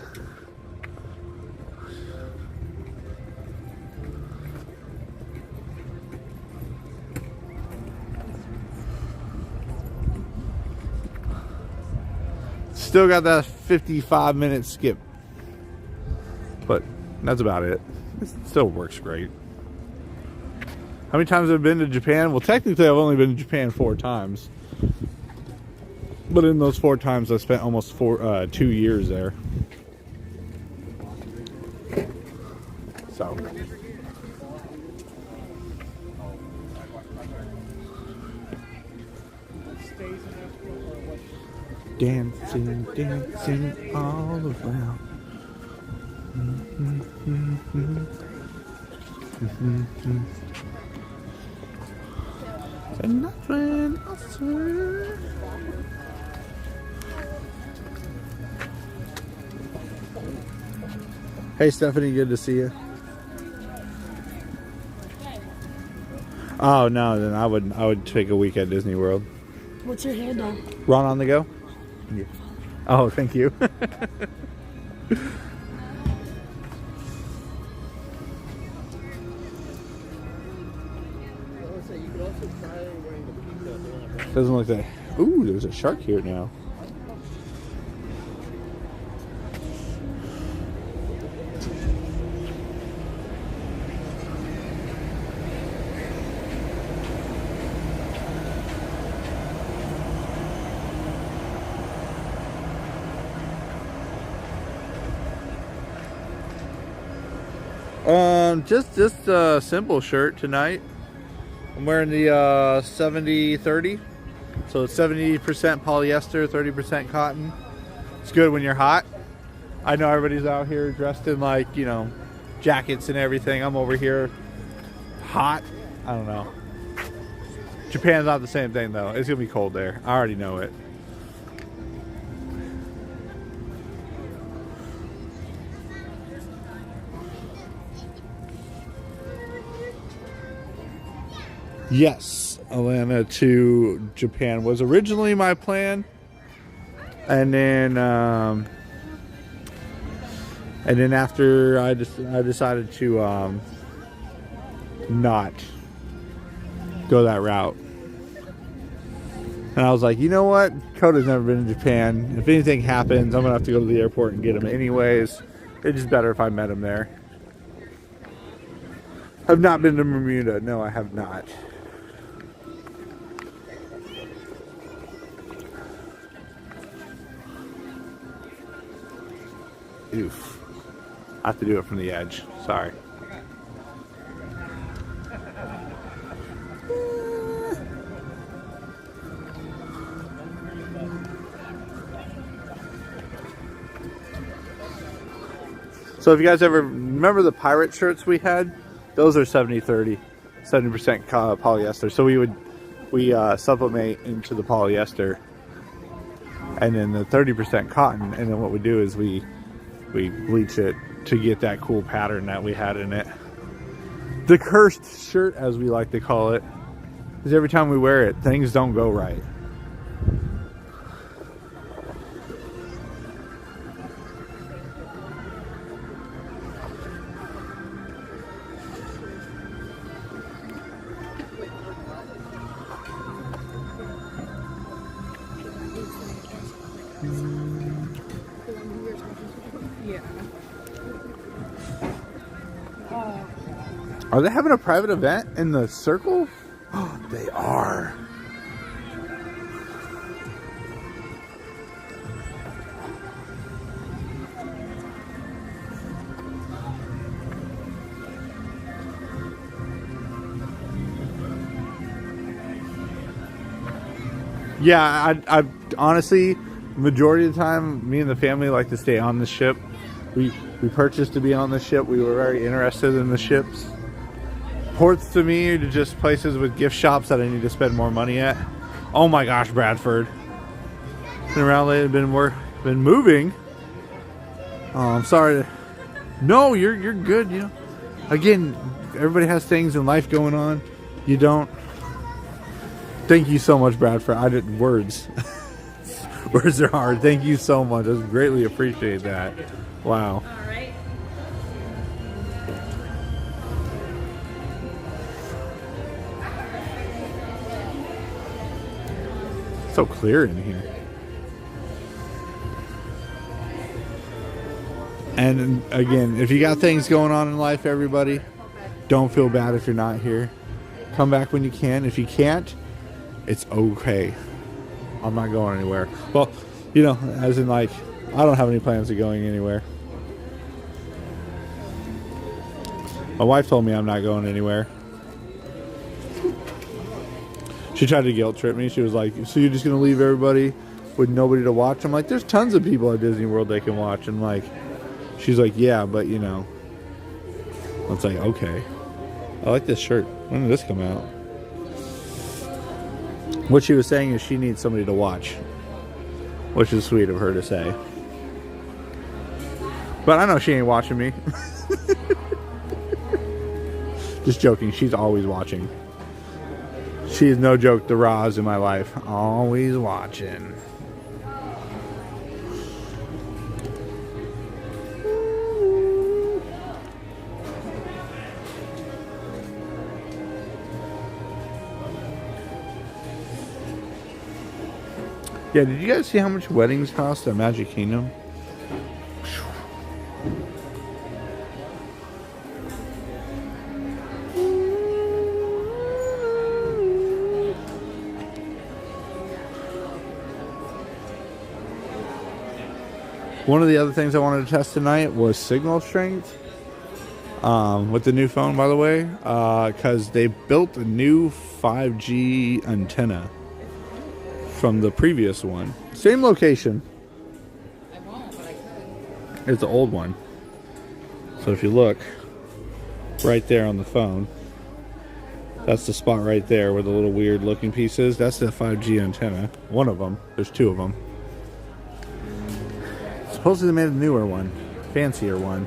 Still got that 55-minute skip, but that's about it. It still works great. How many times have I been to Japan? Well, technically I've only been to Japan 4 times. But in those 4 times I spent almost 2 years there. So. Dancing, dancing all around. And nothing else. Hey Stephanie, good to see you. Oh no, then I would take a week at Disney World. What's your handle? Ron on the go? Yeah. Oh, thank you. Doesn't look that. Ooh, there's a shark here now. Just a simple shirt tonight. I'm wearing the 70-30 So it's 70% polyester, 30% cotton. It's good when you're hot. I know everybody's out here dressed in like, you know, jackets and everything. I'm over here hot. I don't know. Japan's not the same thing though. It's gonna be cold there. I already know it. Yes, Atlanta to Japan was originally my plan, and then after I decided to not go that route, and I was like, you know what, Koda's never been to Japan. If anything happens, I'm gonna have to go to the airport and get him anyways. It's just better if I met him there. I've not been to Bermuda. No, I have not. Oof. I have to do it from the edge. Sorry. So if you guys ever remember the pirate shirts we had, those are 70% polyester. So we sublimate into the polyester, and then the 30% cotton, and then what we do is we bleach it to get that cool pattern that we had in it. The cursed shirt, as we like to call it, because every time we wear it, things don't go right. Are they having a private event in the circle? Oh, they are. Yeah, I honestly, majority of the time, me and the family like to stay on the ship. We purchased to be on the ship. We were very interested in the ships. Ports to me are just places with gift shops that I need to spend more money at. Oh my gosh, Bradford. Been around lately, been moving. Oh, I'm sorry. No, you're good. You know, again, everybody has things in life going on. You don't. Thank you so much, Bradford. I didn't words. Words are hard. Thank you so much. I greatly appreciate that. Wow. So clear in here. And again, if you got things going on in life, everybody, don't feel bad if you're not here. Come back when you can. If you can't, it's okay. I'm not going anywhere. Well, you know, as in like, I don't have any plans of going anywhere. My wife told me I'm not going anywhere. She tried to guilt trip me. She was like, so you're just going to leave everybody with nobody to watch? I'm like, there's tons of people at Disney World they can watch. And like, she's like, yeah, but you know. It's like, okay. I like this shirt. When did this come out? What she was saying is she needs somebody to watch. Which is sweet of her to say. But I know she ain't watching me. Just joking. She's always watching. She is no joke, the Roz in my life. Always watching. Yeah, did you guys see how much weddings cost at Magic Kingdom? One of the other things I wanted to test tonight was signal strength with the new phone, by the way, because they built a new 5G antenna from the previous one. Same location. It's the old one. So if you look right there on the phone, that's the spot right there where the little weird looking piece is. That's the 5G antenna. One of them. There's two of them. Supposedly they made a newer one. Fancier one.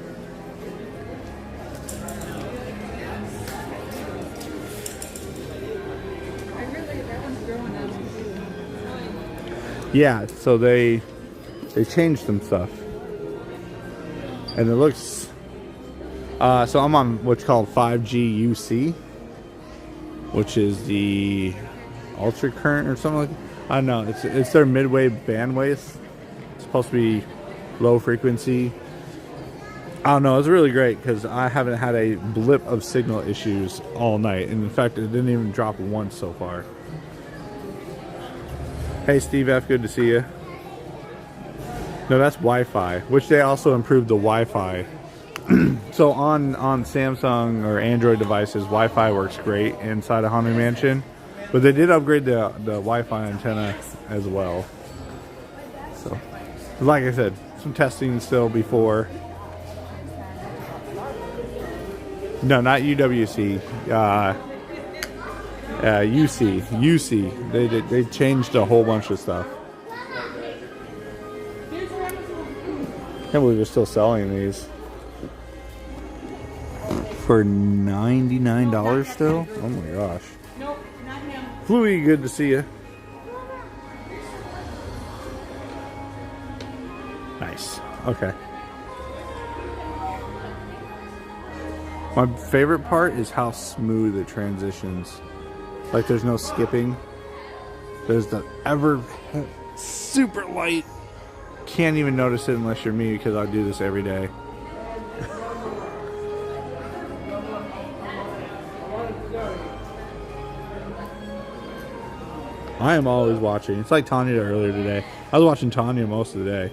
Yeah, so they changed some stuff. And it looks... so I'm on what's called 5G UC, which is the ultra current or something like that. I don't know. It's their mid-wave bandwidth. It's supposed to be low frequency. I don't know. It's really great because I haven't had a blip of signal issues all night. And in fact, it didn't even drop once so far. Hey, Steve F. Good to see you. No, that's Wi-Fi, which they also improved the Wi-Fi. So on Samsung or Android devices, Wi-Fi works great inside a Haunted Mansion, but they did upgrade the Wi-Fi antenna as well. So, like I said, some testing still before. No, not UWC. UC. They changed a whole bunch of stuff. Can't believe they're still selling these for $99 still. Oh my gosh. Nope, not him. Fluey, good to see you. Nice. Okay. My favorite part is how smooth it transitions. Like there's no skipping. There's the ever super light. Can't even notice it unless you're me because I do this every day. I am always watching. It's like Tanya earlier today. I was watching Tanya most of the day.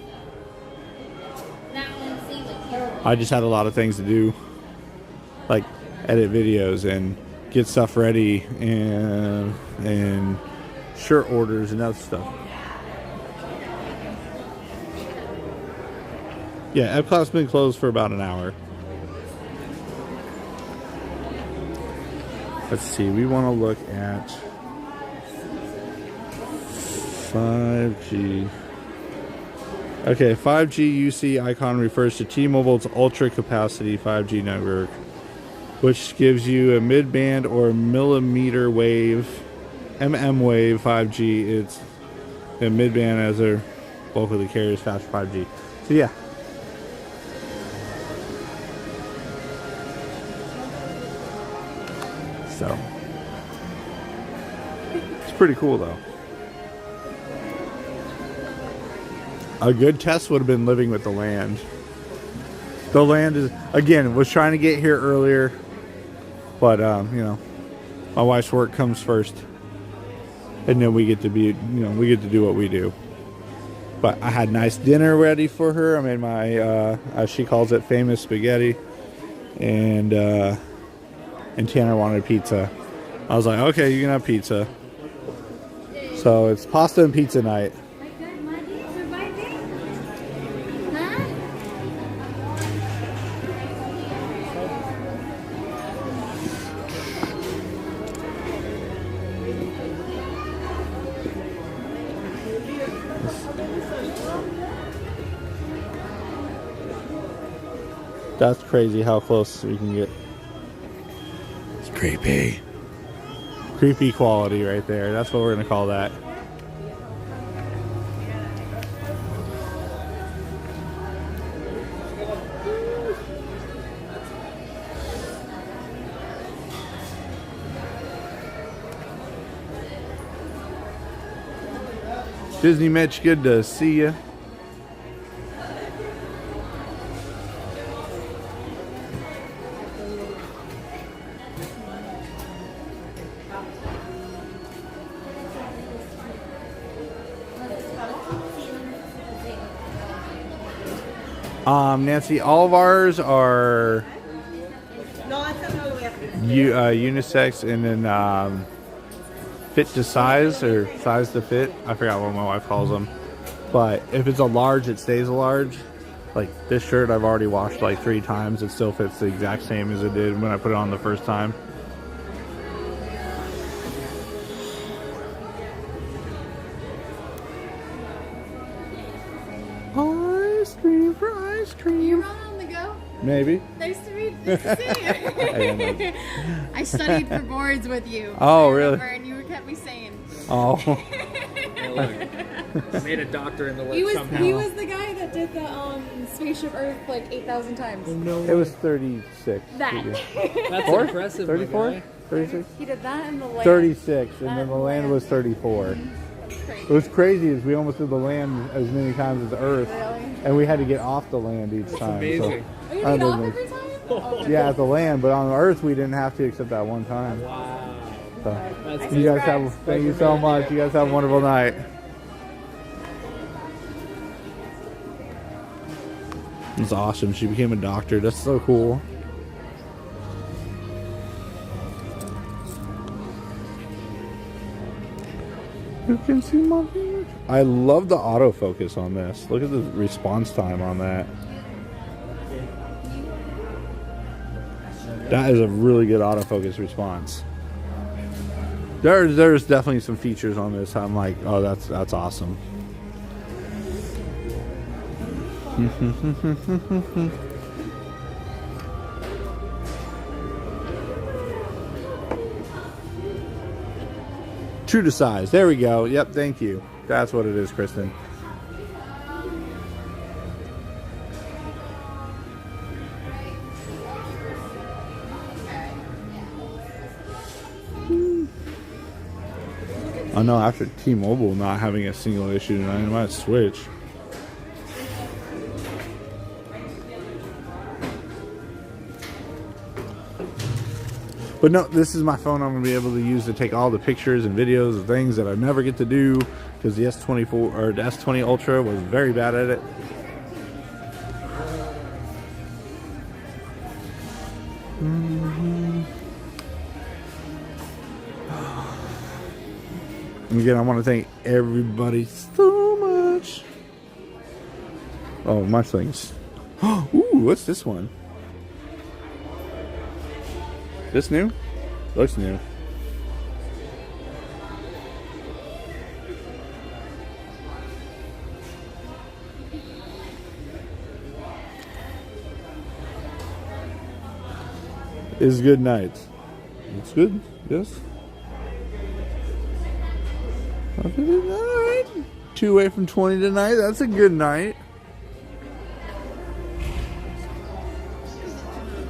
I just had a lot of things to do. Like edit videos and get stuff ready and shirt orders and other stuff. Yeah, Epcot's been closed for about an hour. Let's see, we want to look at 5G. Okay, 5G UC icon refers to T-Mobile's ultra capacity 5G network, which gives you a mid-band or millimeter wave, MM wave 5G. It's a mid-band as their bulk of the carriers fast 5G. So yeah. So it's pretty cool though. A good test would have been living with the land. The land is, again, was trying to get here earlier, but you know, my wife's work comes first, and then we get to be, you know, we get to do what we do. But I had nice dinner ready for her. I made my, as she calls it, famous spaghetti, and Tanner wanted pizza. I was like, okay, you can have pizza. So it's pasta and pizza night. That's crazy how close we can get. It's creepy. Creepy quality right there. That's what we're going to call that. Disney Mitch, good to see you. Nancy, all of ours are unisex, and then fit to size or size to fit. I forgot what my wife calls them. But if it's a large, it stays a large. Like this shirt I've already washed like 3 times. It still fits the exact same as it did when I put it on the first time. Ice cream for ice cream. You run on the go? Maybe. Nice to see you. I studied for boards with you. Oh, I really? remember, and you kept me sane. Oh. I made a doctor in the work somehow. He was the guy that did the Spaceship Earth like 8,000 times. It was 36. That. That's Four? impressive. 34? 36? He did that in the land. 36, and then the land was 34. That's crazy. It was crazy is we almost did the land as many times as the Earth, Really? and we had to get off the land each time. amazing. Are you get off every time? Oh, Yeah, at the land, but on the Earth we didn't have to except that one time. Wow. So, That's you guys have, thank you so much. You guys have a wonderful night. It's awesome. She became a doctor. That's so cool. You can see my image. I love the autofocus on this. Look at the response time on that. That is a really good autofocus response. There's definitely some features on this. I'm like, oh, that's awesome. True to size. There we go. Yep, thank you. That's what it is, Kristen. I know after T-Mobile not having a single issue tonight, I might switch. But no, this is my phone I'm going to be able to use to take all the pictures and videos of things that I never get to do because the S24 or the S20 Ultra was very bad at it. And again, I want to thank everybody so much. Oh, much thanks. Ooh, what's this one? This new? Looks new. It's good night. It's good, yes. Good night. 2 away from 20 tonight. That's a good night.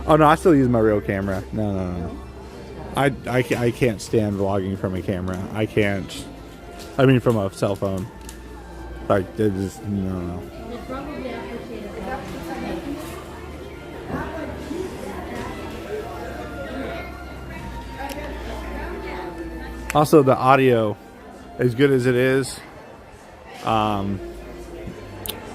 Oh no, I still use my real camera. No. I can't stand vlogging from a camera. I can't. I mean, from a cell phone. Like, it just no. Also, the audio, as good as it is,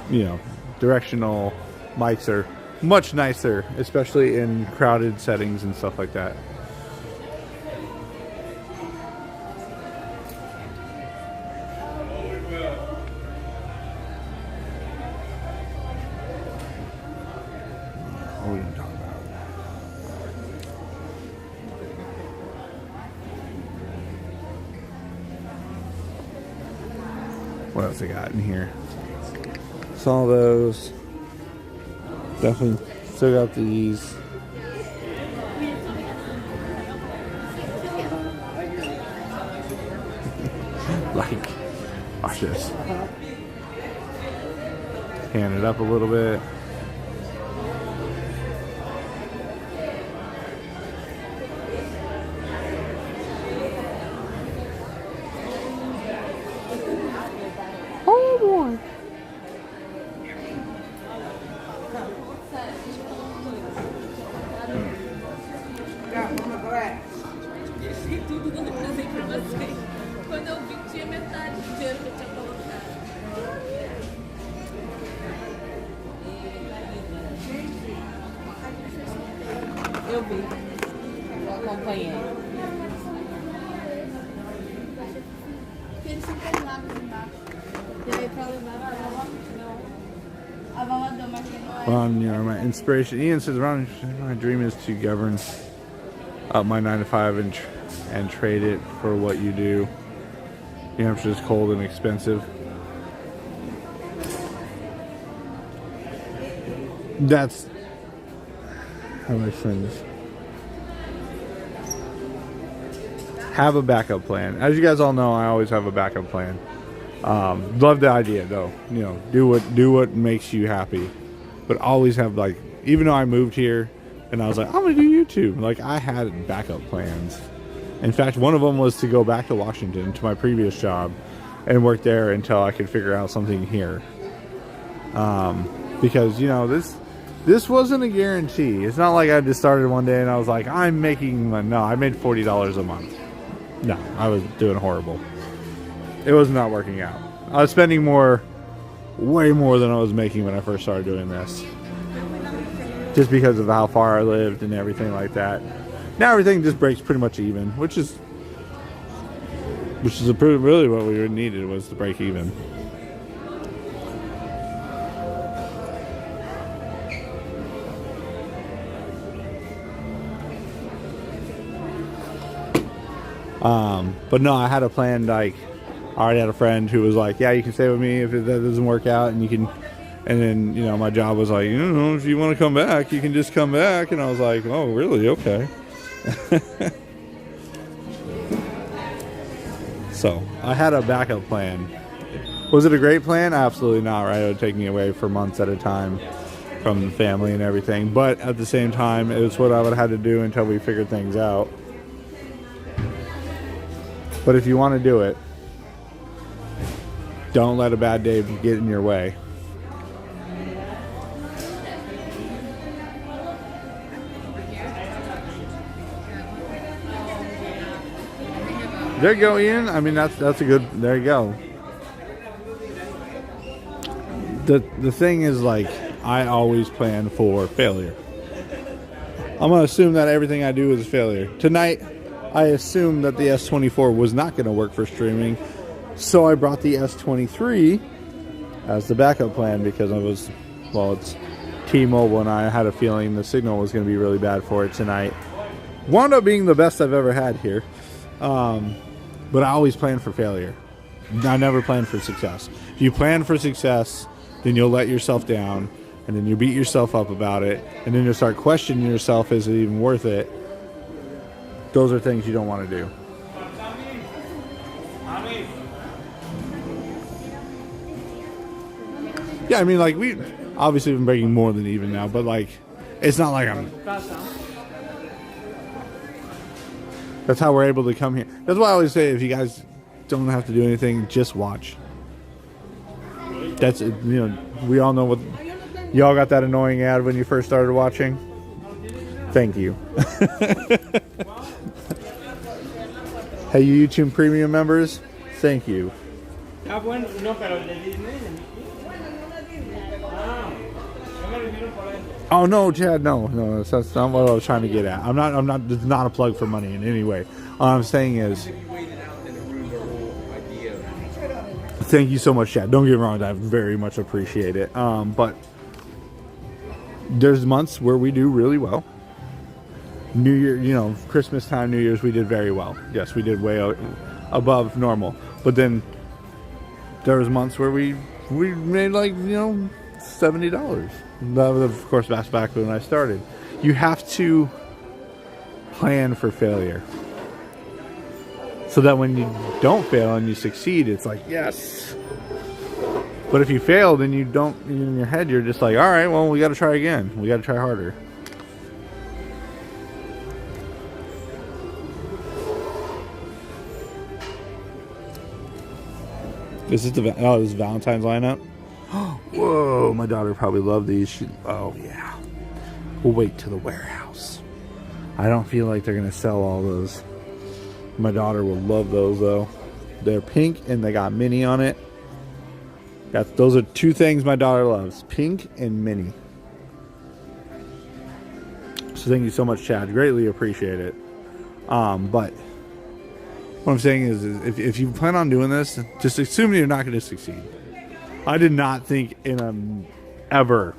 you know, directional mics are much nicer, especially in crowded settings and stuff like that. What are we gonna talk about? What else I got in here? Saw those. Definitely still got these. Like, watch this. Hand it up a little bit. Oh boy. Quando eu vi, tinha metade do dinheiro que eu tinha colocado. Eu vi. Eu acompanhei. Ron, you know, my inspiration. Ian says, Ron, my dream is to govern up my 9 to 5 and trade it for what you do. New Hampshire is cold and expensive. That's how my friends have a backup plan. As you guys all know, I always have a backup plan. Love the idea though. You know, do what makes you happy. But always have, like, even though I moved here and I was like, I'm gonna do YouTube, like, I had backup plans. In fact, one of them was to go back to Washington, to my previous job, and work there until I could figure out something here. Because, you know, this wasn't a guarantee. It's not like I just started one day and I was like, I'm making money. No, I made $40 a month. No, I was doing horrible. It was not working out. I was spending way more than I was making when I first started doing this. Just because of how far I lived and everything like that. Now everything just breaks pretty much even, which is really what we needed, was to break even. But no, I had a plan. Like, I already had a friend who was like, yeah, you can stay with me if that doesn't work out, and you can. And then, you know, my job was like, you know, if you want to come back, you can just come back. And I was like, oh, really? Okay. So I had a backup plan. Was it a great plan? Absolutely not, right? It would take me away for months at a time from the family and everything. But at the same time, it was what I would have had to do until we figured things out. But if you want to do it, don't let a bad day get in your way. There you go, Ian. I mean, that's a good. There you go. The thing is, like, I always plan for failure. I'm gonna assume that everything I do is a failure. Tonight, I assumed that the S24 was not going to work for streaming, so I brought the S23 as the backup plan because it's T-Mobile, and I had a feeling the signal was going to be really bad for it tonight. Wound up being the best I've ever had here. But I always plan for failure. I never plan for success. If you plan for success, then you'll let yourself down, and then you beat yourself up about it, and then you'll start questioning yourself, is it even worth it? Those are things you don't want to do. Yeah, I mean, like, we obviously been breaking more than even now, but, like, it's not like I'm... That's how we're able to come here. That's why I always say, if you guys don't have to do anything, just watch. That's, you know, we all know what... Y'all got that annoying ad when you first started watching? Thank you. Hey, you YouTube Premium members, thank you. Oh no, Chad, no, that's not what I was trying to get at. I'm not. It's not a plug for money in any way. All I'm saying is, thank you so much, Chad. Don't get me wrong, I very much appreciate it. But there's months where we do really well. New Year, you know, Christmas time, New Year's, we did very well. Yes, we did way above normal. But then there was months where we made, like, you know, $70. That was, of course, that's back when I started. You have to plan for failure, so that when you don't fail and you succeed, it's like, yes. But if you fail, then you don't, in your head, you're just like, all right, well, we got to try again. We got to try harder. This is this is Valentine's lineup. Whoa, my daughter probably loved these. Oh yeah. We'll wait to the warehouse. I don't feel like they're gonna sell all those. My daughter will love those though. They're pink and they got Minnie on it. Those are two things my daughter loves: pink and Minnie. So thank you so much, Chad. Greatly appreciate it. But What I'm saying is if you plan on doing this, just assume you're not going to succeed. I did not think ever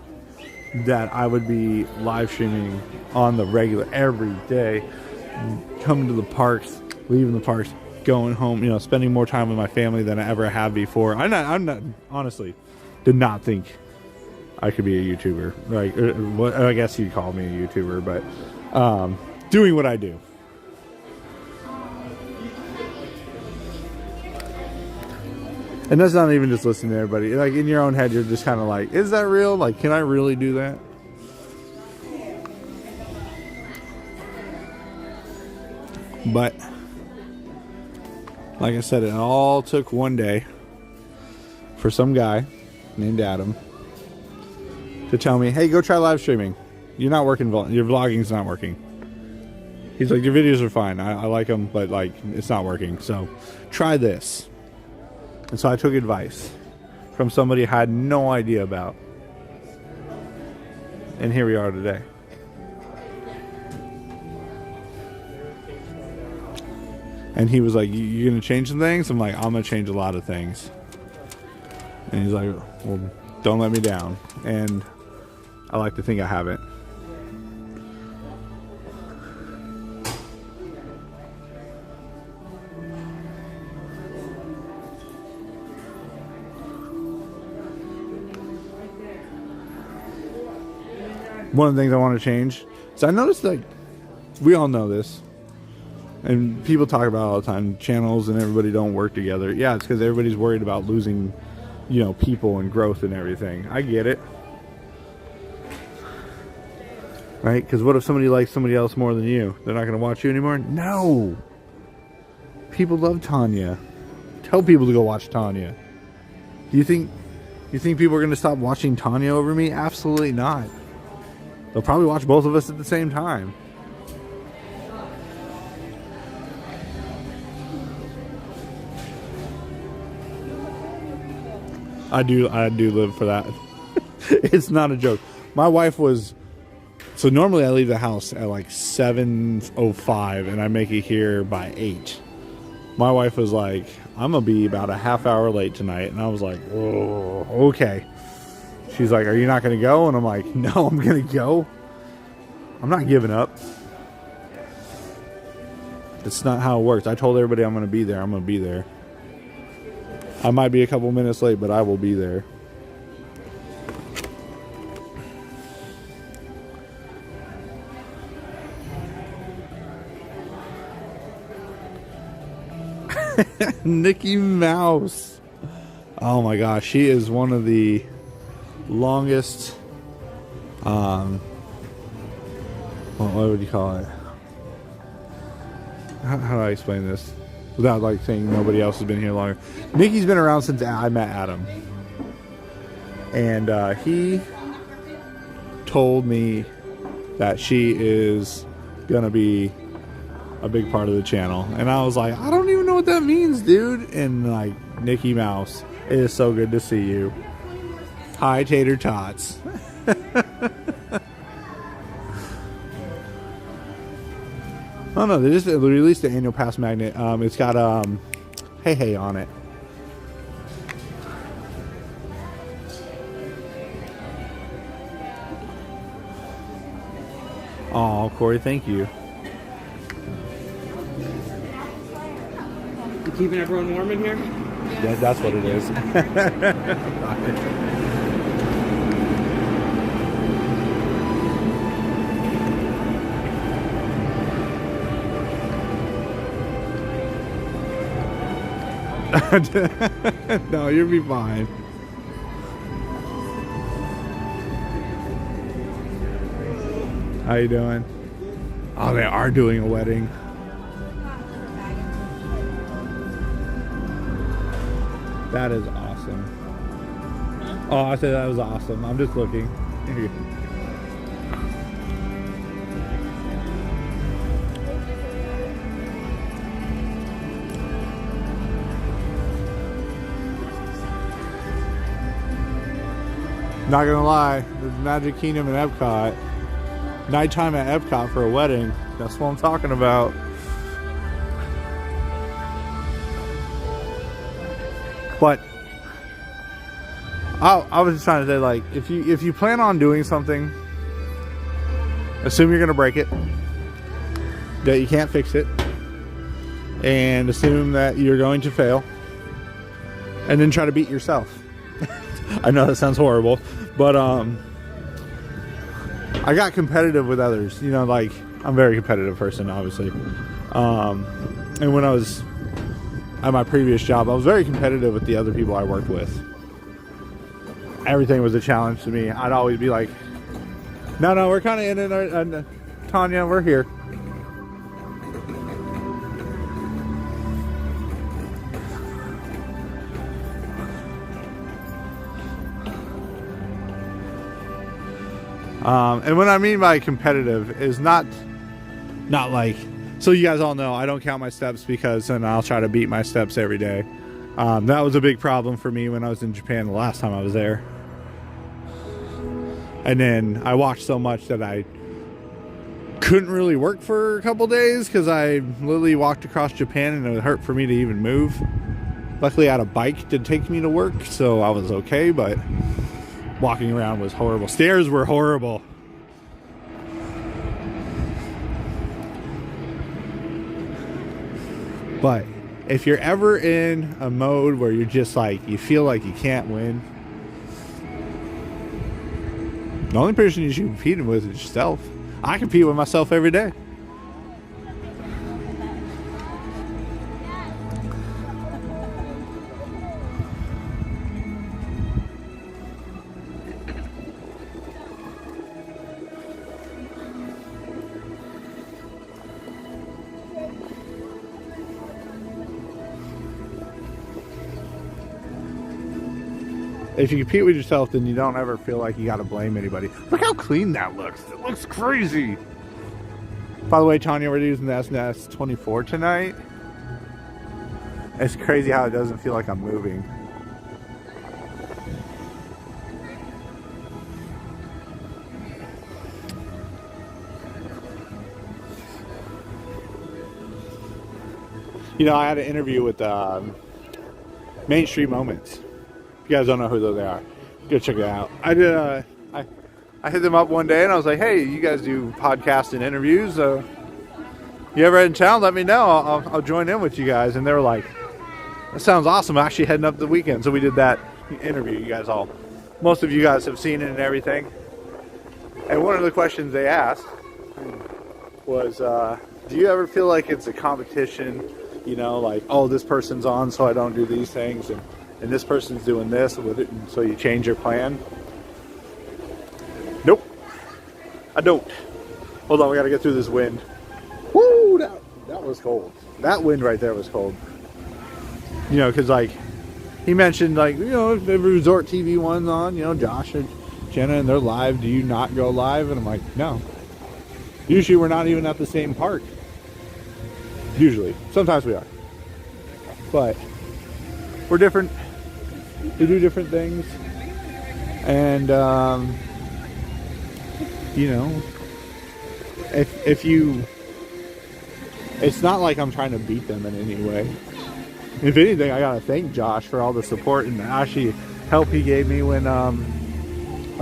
that I would be live streaming on the regular every day, coming to the parks, leaving the parks, going home, you know, spending more time with my family than I ever have before. I'm not honestly did not think I could be a YouTuber. Like, what I guess you'd call me a YouTuber, but doing what I do. And that's not even just listening to everybody. Like, in your own head, you're just kind of like, is that real? Like, can I really do that? But, like I said, it all took one day for some guy named Adam to tell me, hey, go try live streaming. You're not working, your vlogging's not working. He's like, your videos are fine. I like them, but, like, it's not working. So, try this. And so I took advice from somebody I had no idea about. And here we are today. And he was like, you're going to change some things? I'm like, I'm going to change a lot of things. And he's like, well, don't let me down. And I like to think I haven't. One of the things I want to change is I noticed, like, we all know this, and people talk about it all the time, channels and everybody don't work together. Yeah, it's because everybody's worried about losing, you know, people and growth and everything. I get it. Right? Because what if somebody likes somebody else more than you? They're not going to watch you anymore? No! People love Tanya. Tell people to go watch Tanya. Do you think people are going to stop watching Tanya over me? Absolutely not. They'll probably watch both of us at the same time. I do live for that. It's not a joke. My wife was... So normally I leave the house at like 7:05 and I make it here by 8. My wife was like, I'm going to be about a half hour late tonight. And I was like, oh, okay. She's like, are you not going to go? And I'm like, no, I'm going to go. I'm not giving up. It's not how it works. I told everybody I'm going to be there. I'm going to be there. I might be a couple minutes late, but I will be there. Mickey Mouse. Oh my gosh, she is one of the longest what would you call it? How do I explain this without like saying nobody else has been here longer? Nikki's been around since I met Adam, and he told me that she is gonna be a big part of the channel, and I was like, I don't even know what that means, dude. And like, Mickey Mouse, it is so good to see you. Hi, Tater Tots. Oh no, they just released the annual pass magnet. It's got Hey Hey on it. Oh, Corey, thank you. You keeping everyone warm in here? Yeah, that's what it is. No, you'll be fine. How you doing? Oh, they are doing a wedding. That is awesome. Oh, I said that was awesome. I'm just looking. Here. Not gonna lie, the Magic Kingdom and Epcot, nighttime at Epcot for a wedding, that's what I'm talking about. But I was just trying to say, like, if you plan on doing something, assume you're gonna break it, that you can't fix it, and assume that you're going to fail, and then try to beat yourself. I know that sounds horrible, but I got competitive with others. You know, like, I'm a very competitive person, obviously. And when I was at my previous job, I was very competitive with the other people I worked with. Everything was a challenge to me. I'd always be like, no, we're kind of in it. Tanya, we're here. And what I mean by competitive is not like, so you guys all know I don't count my steps because then I'll try to beat my steps every day. That was a big problem for me when I was in Japan the last time I was there. And then I walked so much that I couldn't really work for a couple days because I literally walked across Japan and it would hurt for me to even move. Luckily I had a bike to take me to work, so I was okay, but walking around was horrible. Stairs were horrible. But if you're ever in a mode where you're just like, you feel like you can't win, the only person you should be competing with is yourself. I compete with myself every day. If you compete with yourself, then you don't ever feel like you got to blame anybody. Look how clean that looks. It looks crazy. By the way, Tanya, we're using the SNS 24 tonight. It's crazy how it doesn't feel like I'm moving. You know, I had an interview with Main Street Moments. If you guys don't know who they are, go check it out. I did. I hit them up one day and I was like, "Hey, you guys do podcasts and interviews? You ever in town? Let me know. I'll join in with you guys." And they were like, "That sounds awesome. I'm actually heading up the weekend." So we did that interview. You guys most of you guys have seen it and everything. And one of the questions they asked was, "Do you ever feel like it's a competition? You know, like, oh, this person's on, so I don't do these things, and this person's doing this with it, and so you change your plan?" Nope, I don't. Hold on, we gotta get through this wind. Woo, that was cold. That wind right there was cold. You know, because like he mentioned, like, you know, the Resort TV one's on, you know, Josh and Jenna, and they're live. Do you not go live? And I'm like, no. Usually we're not even at the same park. Usually, sometimes we are, but we're different. We do different things, and you know, if you, it's not like I'm trying to beat them in any way. If anything, I gotta thank Josh for all the support and actually help he gave me when I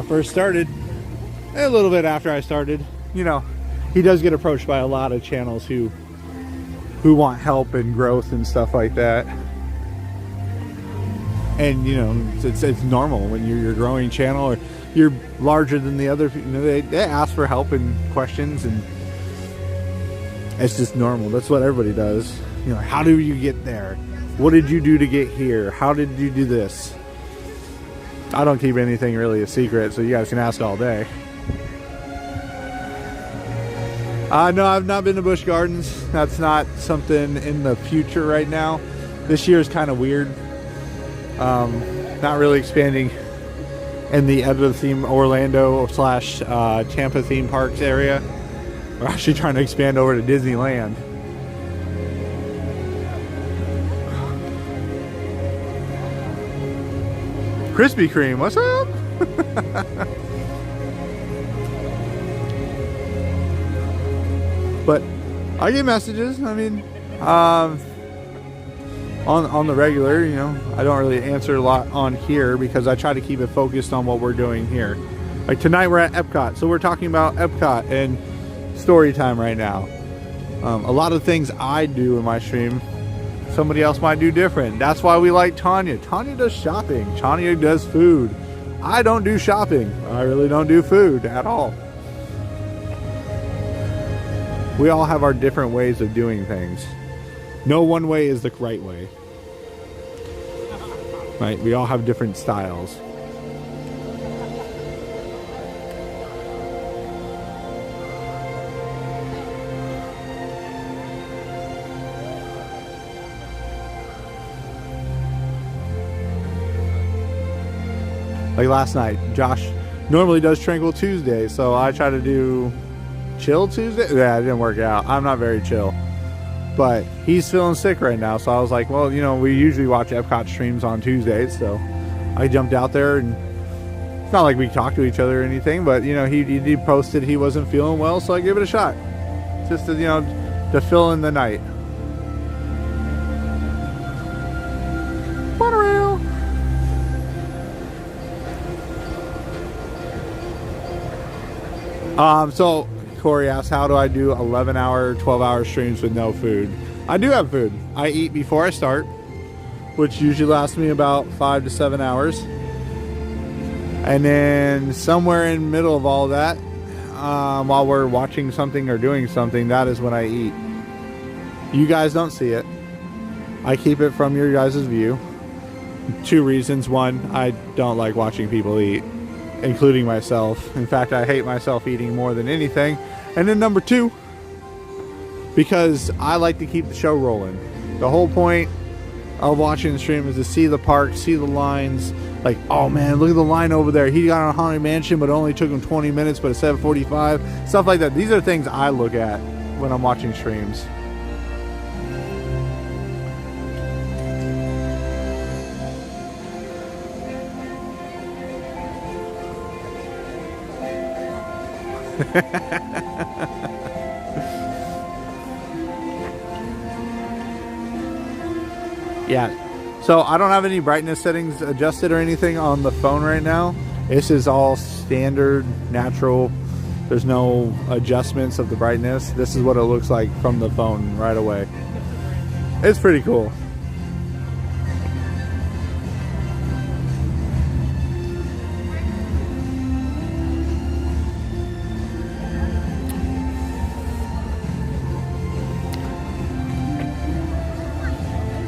first started, and a little bit after I started. You know, he does get approached by a lot of channels who want help and growth and stuff like that. And you know, it's normal when you're a growing channel or you're larger than the other. You know, they ask for help and questions, and it's just normal. That's what everybody does. You know, how do you get there? What did you do to get here? How did you do this? I don't keep anything really a secret, so you guys can ask all day. No, I've not been to Busch Gardens. That's not something in the future right now. This year is kind of weird. Not really expanding in the Epcot theme Orlando / Tampa theme parks area. We're actually trying to expand over to Disneyland. Krispy Kreme, what's up? But I get messages. I mean, on the regular, you know, I don't really answer a lot on here because I try to keep it focused on what we're doing here. Like tonight we're at Epcot, so we're talking about Epcot and story time right now. A lot of things I do in my stream, somebody else might do different. That's why we like Tanya. Tanya does shopping. Tanya does food. I don't do shopping. I really don't do food at all. We all have our different ways of doing things. No one way is the right way. Right? We all have different styles. Like last night, Josh normally does Tranquil Tuesday, so I try to do Chill Tuesday. Yeah, it didn't work out. I'm not very chill. But he's feeling sick right now, so I was like, well, you know, we usually watch Epcot streams on Tuesdays, so I jumped out there, and it's not like we talked to each other or anything, but, you know, he posted he wasn't feeling well, so I gave it a shot. Just to, you know, to fill in the night. So Corey asked, how do I do 11-hour, 12-hour streams with no food? I do have food. I eat before I start, which usually lasts me about 5 to 7 hours. And then somewhere in the middle of all that, while we're watching something or doing something, that is when I eat. You guys don't see it. I keep it from your guys' view. 2 reasons. 1, I don't like watching people eat, including myself. In fact, I hate myself eating more than anything. And then number 2, because I like to keep the show rolling. The whole point of watching the stream is to see the park, see the lines. Like, oh man, look at the line over there. He got on a Haunted Mansion, but it only took him 20 minutes, but it's 7:45. Stuff like that. These are things I look at when I'm watching streams. Yeah, so I don't have any brightness settings adjusted or anything on the phone right now. This is all standard, natural. There's no adjustments of the brightness. This is what it looks like from the phone right away. It's pretty cool.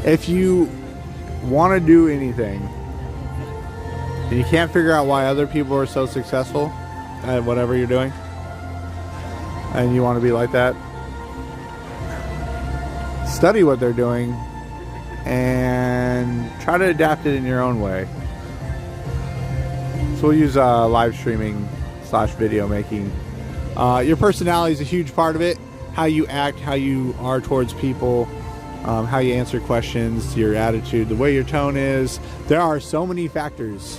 If you want to do anything and you can't figure out why other people are so successful at whatever you're doing, and you want to be like that, study what they're doing and try to adapt it in your own way. So we'll use live streaming / video making. Your personality is a huge part of it. How you act, how you are towards people, how you answer questions, your attitude, the way your tone is. There are so many factors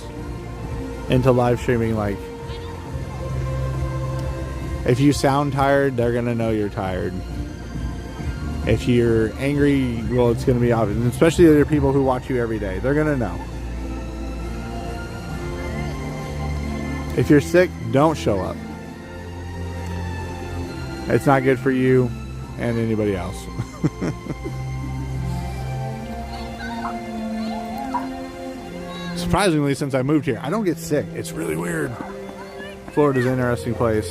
into live streaming. Like, if you sound tired, they're gonna know you're tired. If you're angry, well, it's gonna be obvious. And especially the people who watch you every day, they're gonna know. If you're sick, don't show up. It's not good for you and anybody else. Surprisingly, since I moved here, I don't get sick. It's really weird. Florida's an interesting place.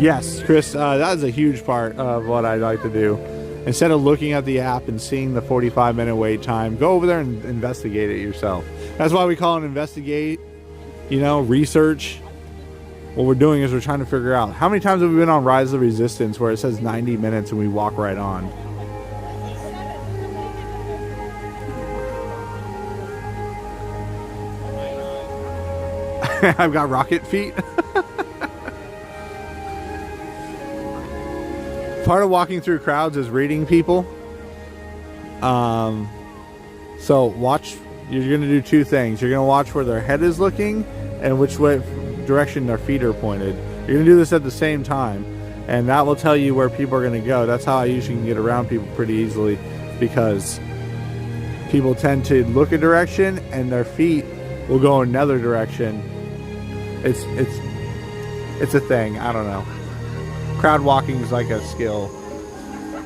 Yes, Chris, that is a huge part of what I like to do. Instead of looking at the app and seeing the 45-minute wait time, go over there and investigate it yourself. That's why we call it investigate, you know, research. What we're doing is we're trying to figure out, how many times have we been on Rise of Resistance where it says 90 minutes and we walk right on? I've got rocket feet. Part of walking through crowds is reading people. So watch. You're going to do 2 things. You're going to watch where their head is looking and which way direction their feet are pointed. You're going to do this at the same time. and that will tell you where people are going to go. That's how I usually can get around people pretty easily, because people tend to look a direction and their feet will go another direction. It's a thing. I don't know. Crowd walking is like a skill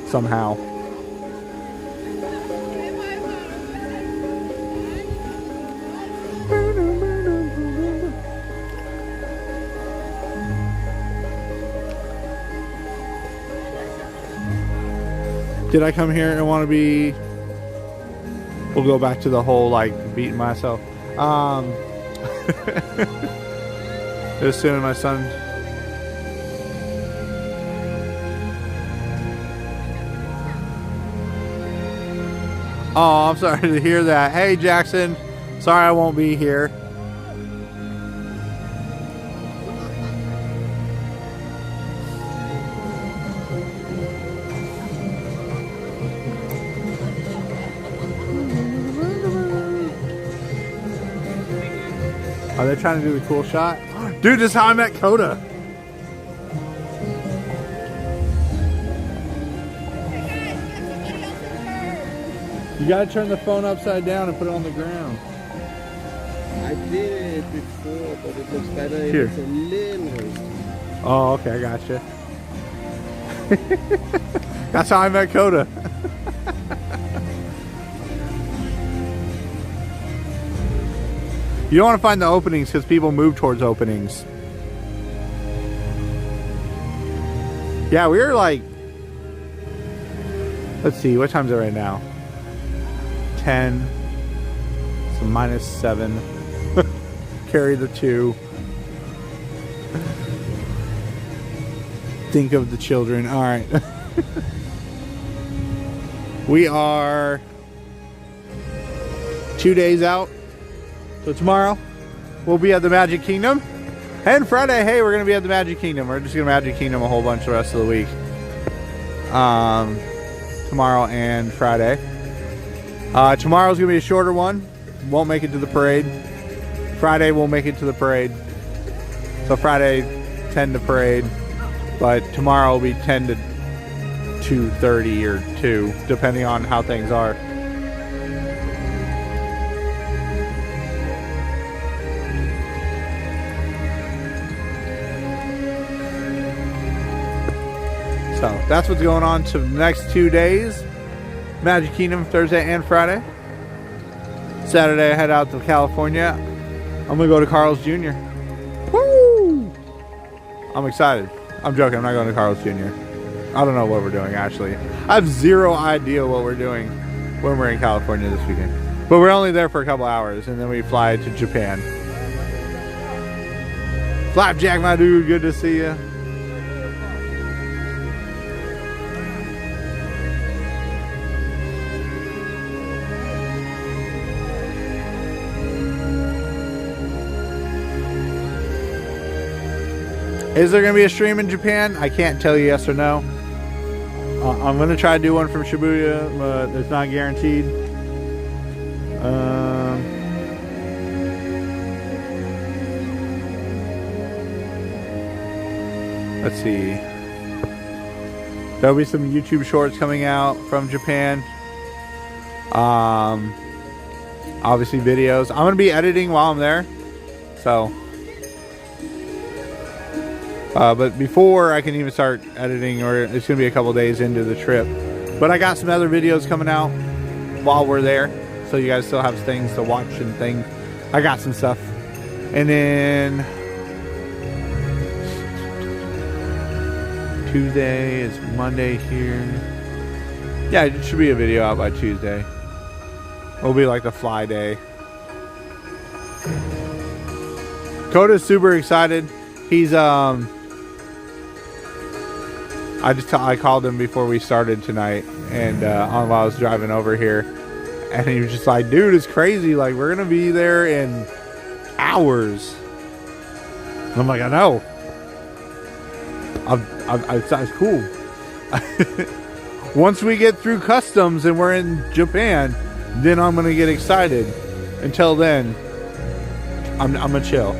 somehow. Did I come here and want to be... We'll go back to the whole, like, beating myself. As soon as my son... Oh, I'm sorry to hear that. Hey, Jackson. Sorry I won't be here. Are they trying to do the cool shot? Dude, this is how I met Coda. You gotta turn the phone upside down and put it on the ground. I did it before, but it looks better if Here. it's a little raised. Oh, okay, I gotcha. That's how I met Coda. You don't want to find the openings because people move towards openings. Yeah, we were like... Let's see, what time is it right now? 10. So -7. Carry the 2. Think of the children. All right. We are 2 days out. So tomorrow we'll be at the Magic Kingdom. And Friday, hey, we're going to be at the Magic Kingdom. We're just going to Magic Kingdom a whole bunch the rest of the week. Tomorrow and Friday. Tomorrow's going to be a shorter one. Won't make it to the parade. Friday we'll make it to the parade. So Friday 10 to parade. But tomorrow will be 10 to 2:30 or 2, depending on how things are. So that's what's going on to the next 2 days. Magic Kingdom Thursday and Friday. Saturday I head out to California. I'm gonna go to Carl's Jr. Woo! I'm excited. I'm joking, I'm not going to Carl's Jr. I don't know what we're doing actually. I have zero idea what we're doing when we're in California this weekend. But we're only there for a couple hours and then we fly to Japan. Flapjack, my dude, good to see you. Is there going to be a stream in Japan? I can't tell you yes or no. I'm going to try to do one from Shibuya, but it's not guaranteed. Let's see. There'll be some YouTube shorts coming out from Japan. Obviously videos. I'm going to be editing while I'm there. So... but before I can even start editing, or it's going to be a couple days into the trip. But I got some other videos coming out while we're there. So you guys still have things to watch and things. I got some stuff. And then Tuesday is Monday here. Yeah, it should be a video out by Tuesday. It'll be like the fly day. Coda's super excited. He's I called him before we started tonight, and while I was driving over here, and he was just like, "Dude, it's crazy! Like, we're gonna be there in hours." And I'm like, "I know. It's cool." Once we get through customs and we're in Japan, then I'm gonna get excited. Until then, I'm gonna chill.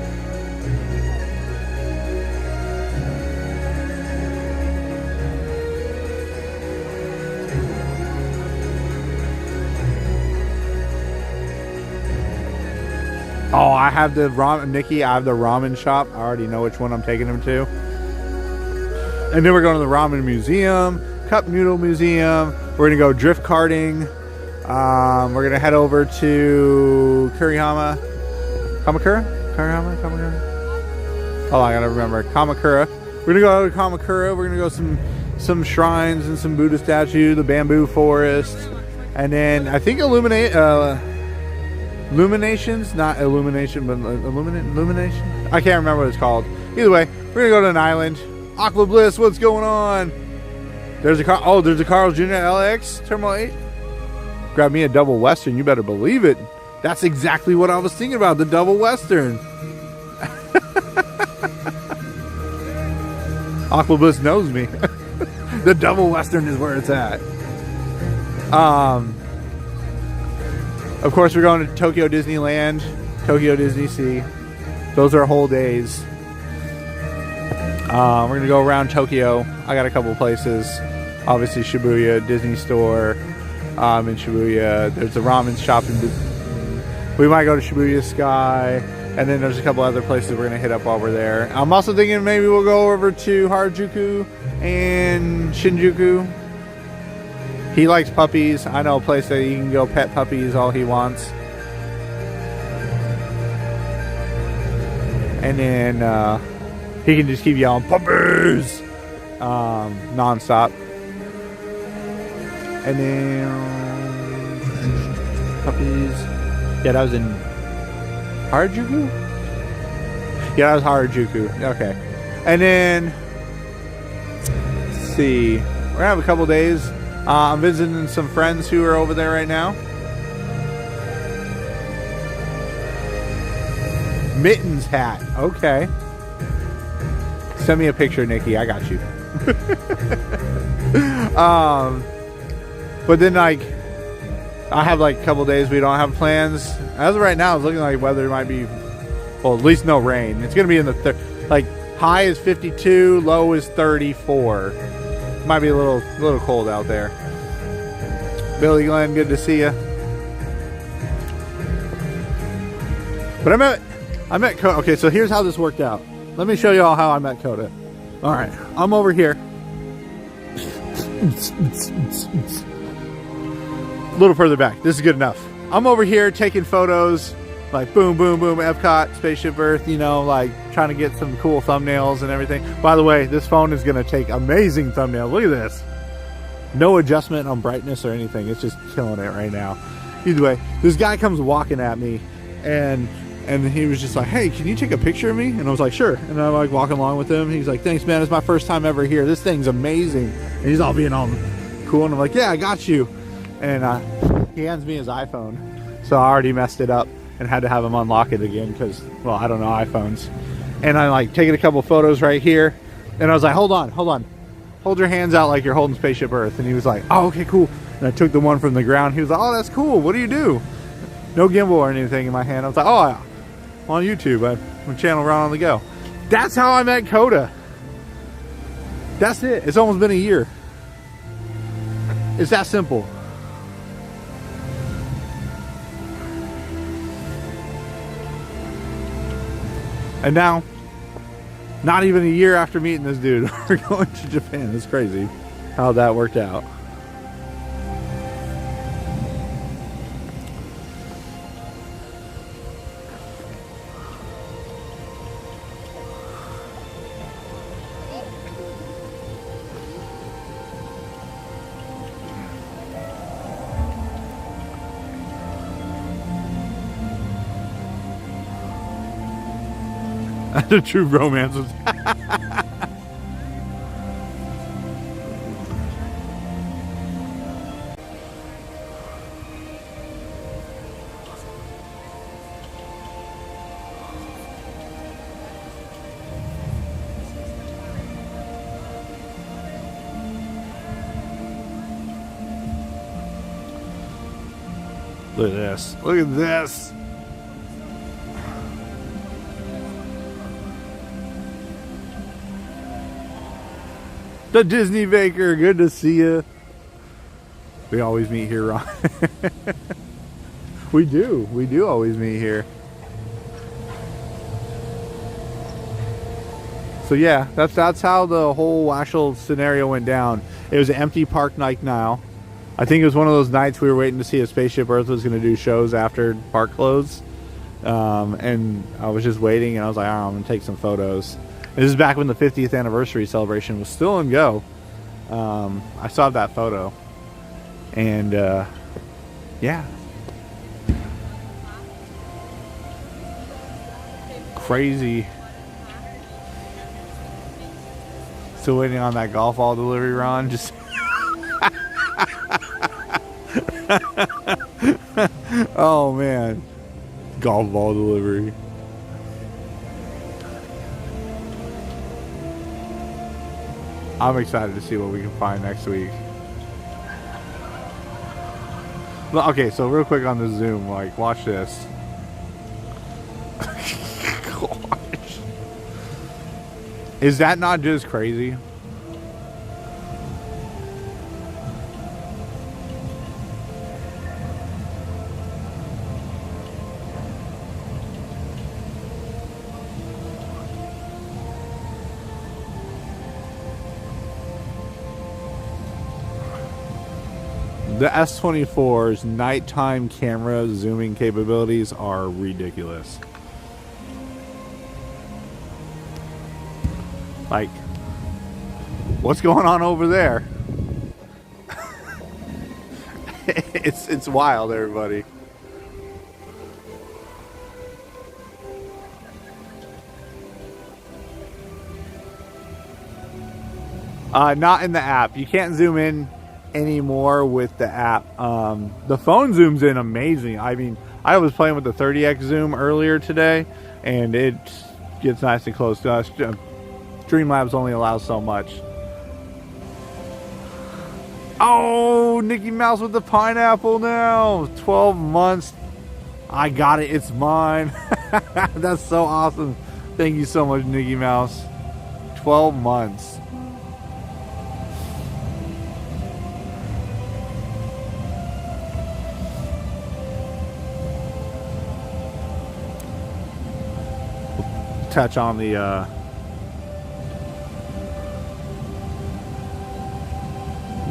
Oh, I have the ramen, Nikki. I have the ramen shop. I already know which one I'm taking him to. And then we're going to the ramen museum, cup noodle museum. We're gonna go drift karting. We're gonna head over to Kamakura. Oh, I gotta remember Kamakura. We're gonna go to Kamakura. We're gonna go some shrines and some Buddha statue, the bamboo forest, and then I think Illuminations, not Illumination, but Illumination. I can't remember what it's called. Either way, we're gonna go to an island. Aqua Bliss, what's going on? There's a car. Oh, there's a Carl's Jr. LX Terminal 8. Grab me a double Western. You better believe it. That's exactly what I was thinking about. The double Western. Aqua Bliss knows me. The double Western is where it's at. Of course, we're going to Tokyo Disneyland, Tokyo Disney Sea. Those are whole days. We're going to go around Tokyo. I got a couple places. Obviously, Shibuya, Disney Store in Shibuya. There's a ramen shop in Disney. We might go to Shibuya Sky. And then there's a couple other places we're going to hit up while we're there. I'm also thinking maybe we'll go over to Harajuku and Shinjuku. He likes puppies. I know a place that he can go pet puppies all he wants. And then he can just keep yelling, puppies! Non-stop. And then puppies. Yeah, that was in Harajuku? Yeah, that was Harajuku. Okay. And then, let's see. We're going to have a couple days. I'm visiting some friends who are over there right now. Mittens hat. Okay. Send me a picture, Nikki. I got you. But then, like, I have like a couple days we don't have plans. As of right now, it's looking like weather might be, well, at least no rain. It's going to be in the, like, high is 52, low is 34. Might be a little cold out there. Billy Glenn, good to see you. But I met Coda. Okay, so here's how this worked out. Let me show you all how I met Coda. All right, I'm over here. A little further back. This is good enough. I'm over here taking photos, like boom, boom, boom, Epcot, Spaceship Earth, you know, like trying to get some cool thumbnails and everything. By the way, this phone is going to take amazing thumbnails. Look at this. No adjustment on brightness or anything. It's just killing it right now. Either way, this guy comes walking at me and he was just like, hey, can you take a picture of me? And I was like, sure. And I'm like walking along with him. He's like, thanks, man. It's my first time ever here. This thing's amazing. And he's all being all cool. And I'm like, yeah, I got you. And he hands me his iPhone. So I already messed it up and had to have him unlock it again because, well, I don't know iPhones. And I'm like taking a couple photos right here. And I was like, hold on. Hold your hands out like you're holding Spaceship Earth. And he was like, oh, okay, cool. And I took the one from the ground. He was like, oh, that's cool. What do you do? No gimbal or anything in my hand. I was like, oh, I'm on YouTube. I'm channel Ron on the Go. That's how I met Coda. That's it. It's almost been a year. It's that simple. And now, not even a year after meeting this dude, we're going to Japan. It's crazy how that worked out. The true romance was Look at this. Look at this. The Disney Baker, good to see you. We always meet here, Ron. We do always meet here. So yeah, that's how the whole actual scenario went down. It was an empty park night now. I think it was one of those nights we were waiting to see if Spaceship Earth was going to do shows after park closed. And I was just waiting, and I was like, I'm going to take some photos. And this is back when the 50th anniversary celebration was still in go. I saw that photo. And yeah. Crazy. Still waiting on that golf ball delivery, Ron. Just oh man, golf ball delivery. I'm excited to see what we can find next week. Well, okay, so real quick on the zoom, like, watch this. Gosh. Is that not just crazy? The S24's nighttime camera zooming capabilities are ridiculous. Like, what's going on over there? It's wild, everybody. Not in the app. You can't zoom in anymore with the app. The phone zooms in amazing. I mean, I was playing with the 30x zoom earlier today, and it gets nice and close to us. Streamlabs only allows so much. Oh, Mickey Mouse with the pineapple now. 12 months. I got it. It's mine. That's so awesome. Thank you so much, Mickey Mouse. 12 months. Touch on the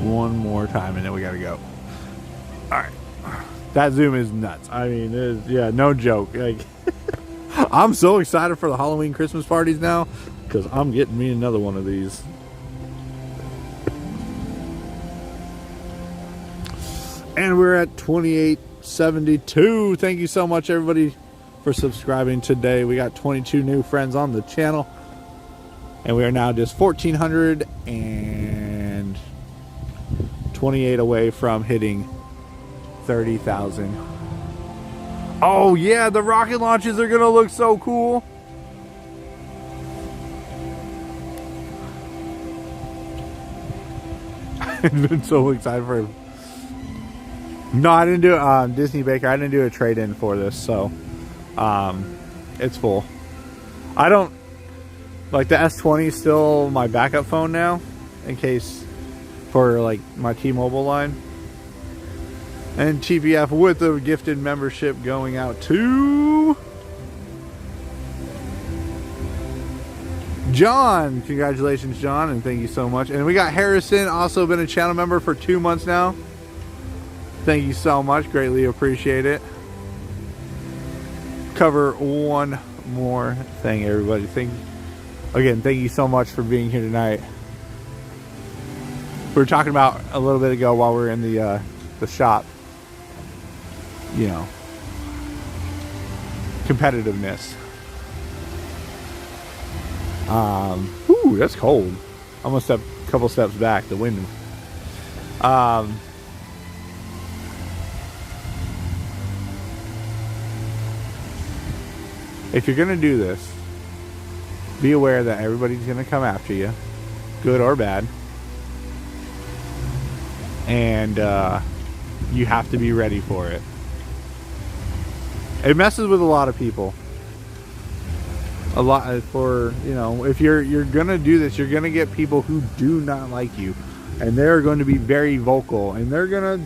one more time and then we gotta go. All right, that zoom is nuts. I mean, it's, yeah, no joke. Like, I'm so excited for the Halloween Christmas parties now because I'm getting me another one of these. And we're at 2872. Thank you so much, everybody, for subscribing today. We got 22 new friends on the channel, and we are now just 1,428 away from hitting 30,000. Oh yeah, the rocket launches are gonna look so cool. I've been so excited for it. No, I didn't do Disney Baker. I didn't do a trade-in for this, so it's full. I don't like the S20 is still my backup phone now, in case for like my T-Mobile line. And TPF with a gifted membership going out to John. Congratulations, John, and thank you so much. And we got Harrison, also been a channel member for 2 months now. Thank you so much, greatly appreciate it. Cover one more thing, everybody. Thank you so much for being here tonight. We were talking about a little bit ago while we were in the shop, you know, competitiveness. Ooh, that's cold. I'm gonna step a couple steps back. The wind. If you're gonna do this, be aware that everybody's gonna come after you, good or bad, and you have to be ready for it. It messes with a lot of people. A lot for, you know, if you're gonna do this, you're gonna get people who do not like you, and they're going to be very vocal, and they're gonna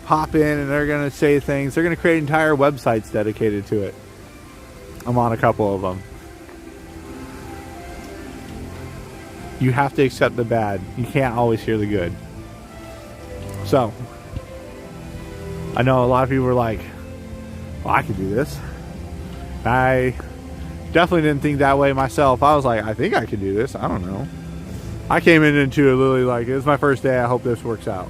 pop in and they're gonna say things. They're gonna create entire websites dedicated to it. I'm on a couple of them. you have to accept the bad. You can't always hear the good. So, I know a lot of people are like, well, I could do this. I definitely didn't think that way myself. I was like, I think I could do this. I don't know. I came into it literally like, it's my first day. I hope this works out.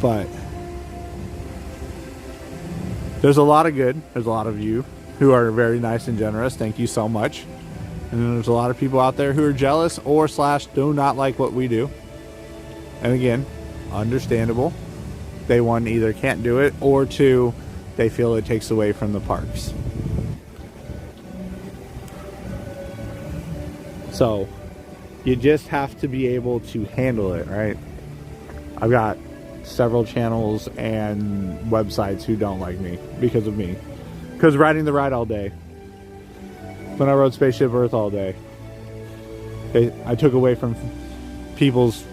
But there's a lot of good. There's a lot of you who are very nice and generous. Thank you so much. And then there's a lot of people out there who are jealous or / do not like what we do. And again, understandable. They, one, either can't do it, or two, they feel it takes away from the parks. So you just have to be able to handle it, right? I've got several channels and websites who don't like me because of me. Because riding the ride all day. When I rode Spaceship Earth all day, I took away from people's...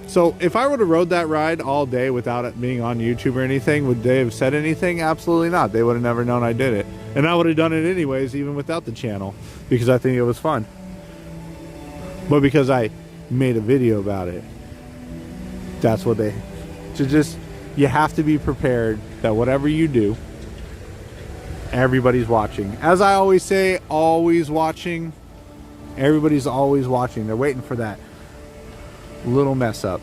So if I would have rode that ride all day without it being on YouTube or anything, would they have said anything? Absolutely not. They would have never known I did it. And I would have done it anyways, even without the channel, because I think it was fun. But because I made a video about it, that's what they... you have to be prepared that whatever you do, everybody's watching. As I always say, always watching. Everybody's always watching. They're waiting for that little mess up.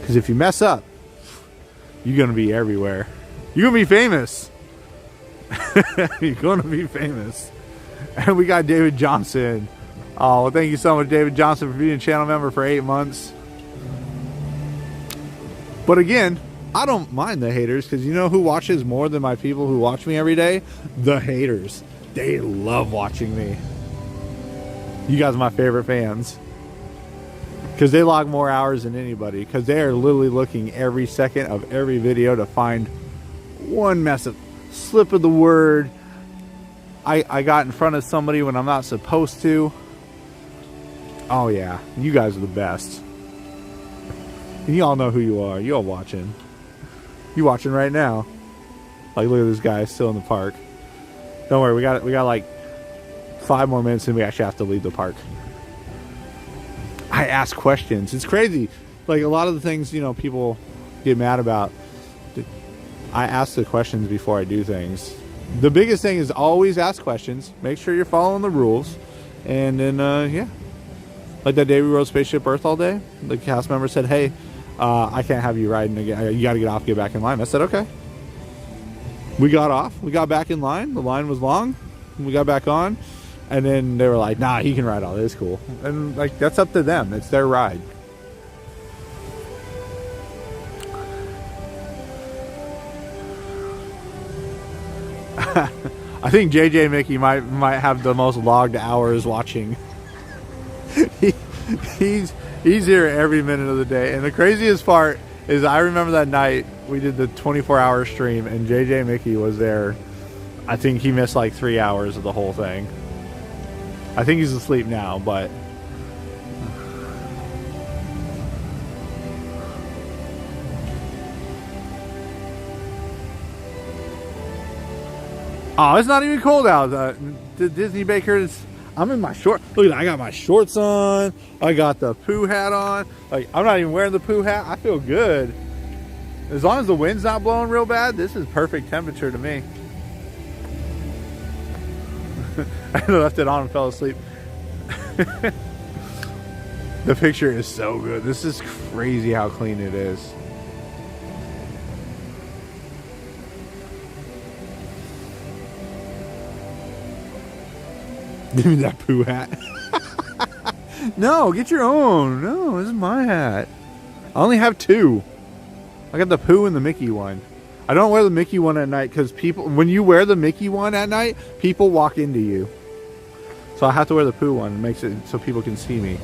Because if you mess up, you're going to be everywhere. You're going to be famous. You're going to be famous. And we got David Johnson. Oh, well, thank you so much, David Johnson, for being a channel member for 8 months. But again, I don't mind the haters, because you know who watches more than my people who watch me every day? The haters. They love watching me. You guys are my favorite fans. Because they log more hours than anybody. Because they are literally looking every second of every video to find one mess up, slip of the word. I got in front of somebody when I'm not supposed to. Oh yeah, you guys are the best. And you all know who you are. You all watching. You watching right now. Like, look at this guy still in the park. Don't worry, we got like 5 more minutes and we actually have to leave the park. I ask questions. It's crazy. Like, a lot of the things, you know, people get mad about, I ask the questions before I do things. The biggest thing is always ask questions. Make sure you're following the rules. And then, yeah. Like that day we rode Spaceship Earth all day. The cast member said, hey, I can't have you riding again. You got to get off, get back in line. I said, okay. We got off. We got back in line. The line was long. We got back on. And then they were like, nah, he can ride all this. Cool. And like, that's up to them. It's their ride. I think JJ Mickey might have the most logged hours watching. He's here every minute of the day. And the craziest part is I remember that night we did the 24-hour stream and JJ Mickey was there. I think he missed like 3 hours of the whole thing. I think he's asleep now, but oh, it's not even cold out. The Disney Bakers, I'm in my short. Look at that, I got my shorts on. I got the poo hat on. Like, I'm not even wearing the poo hat. I feel good. As long as the wind's not blowing real bad, this is perfect temperature to me. I left it on and fell asleep. The picture is so good. This is crazy how clean it is. Give me that poo hat. No, get your own. No, this is my hat. I only have 2. I got the poo and the Mickey one. I don't wear the Mickey one at night because people, when you wear the Mickey one at night, people walk into you. So I have to wear the poo one. It makes it so people can see me.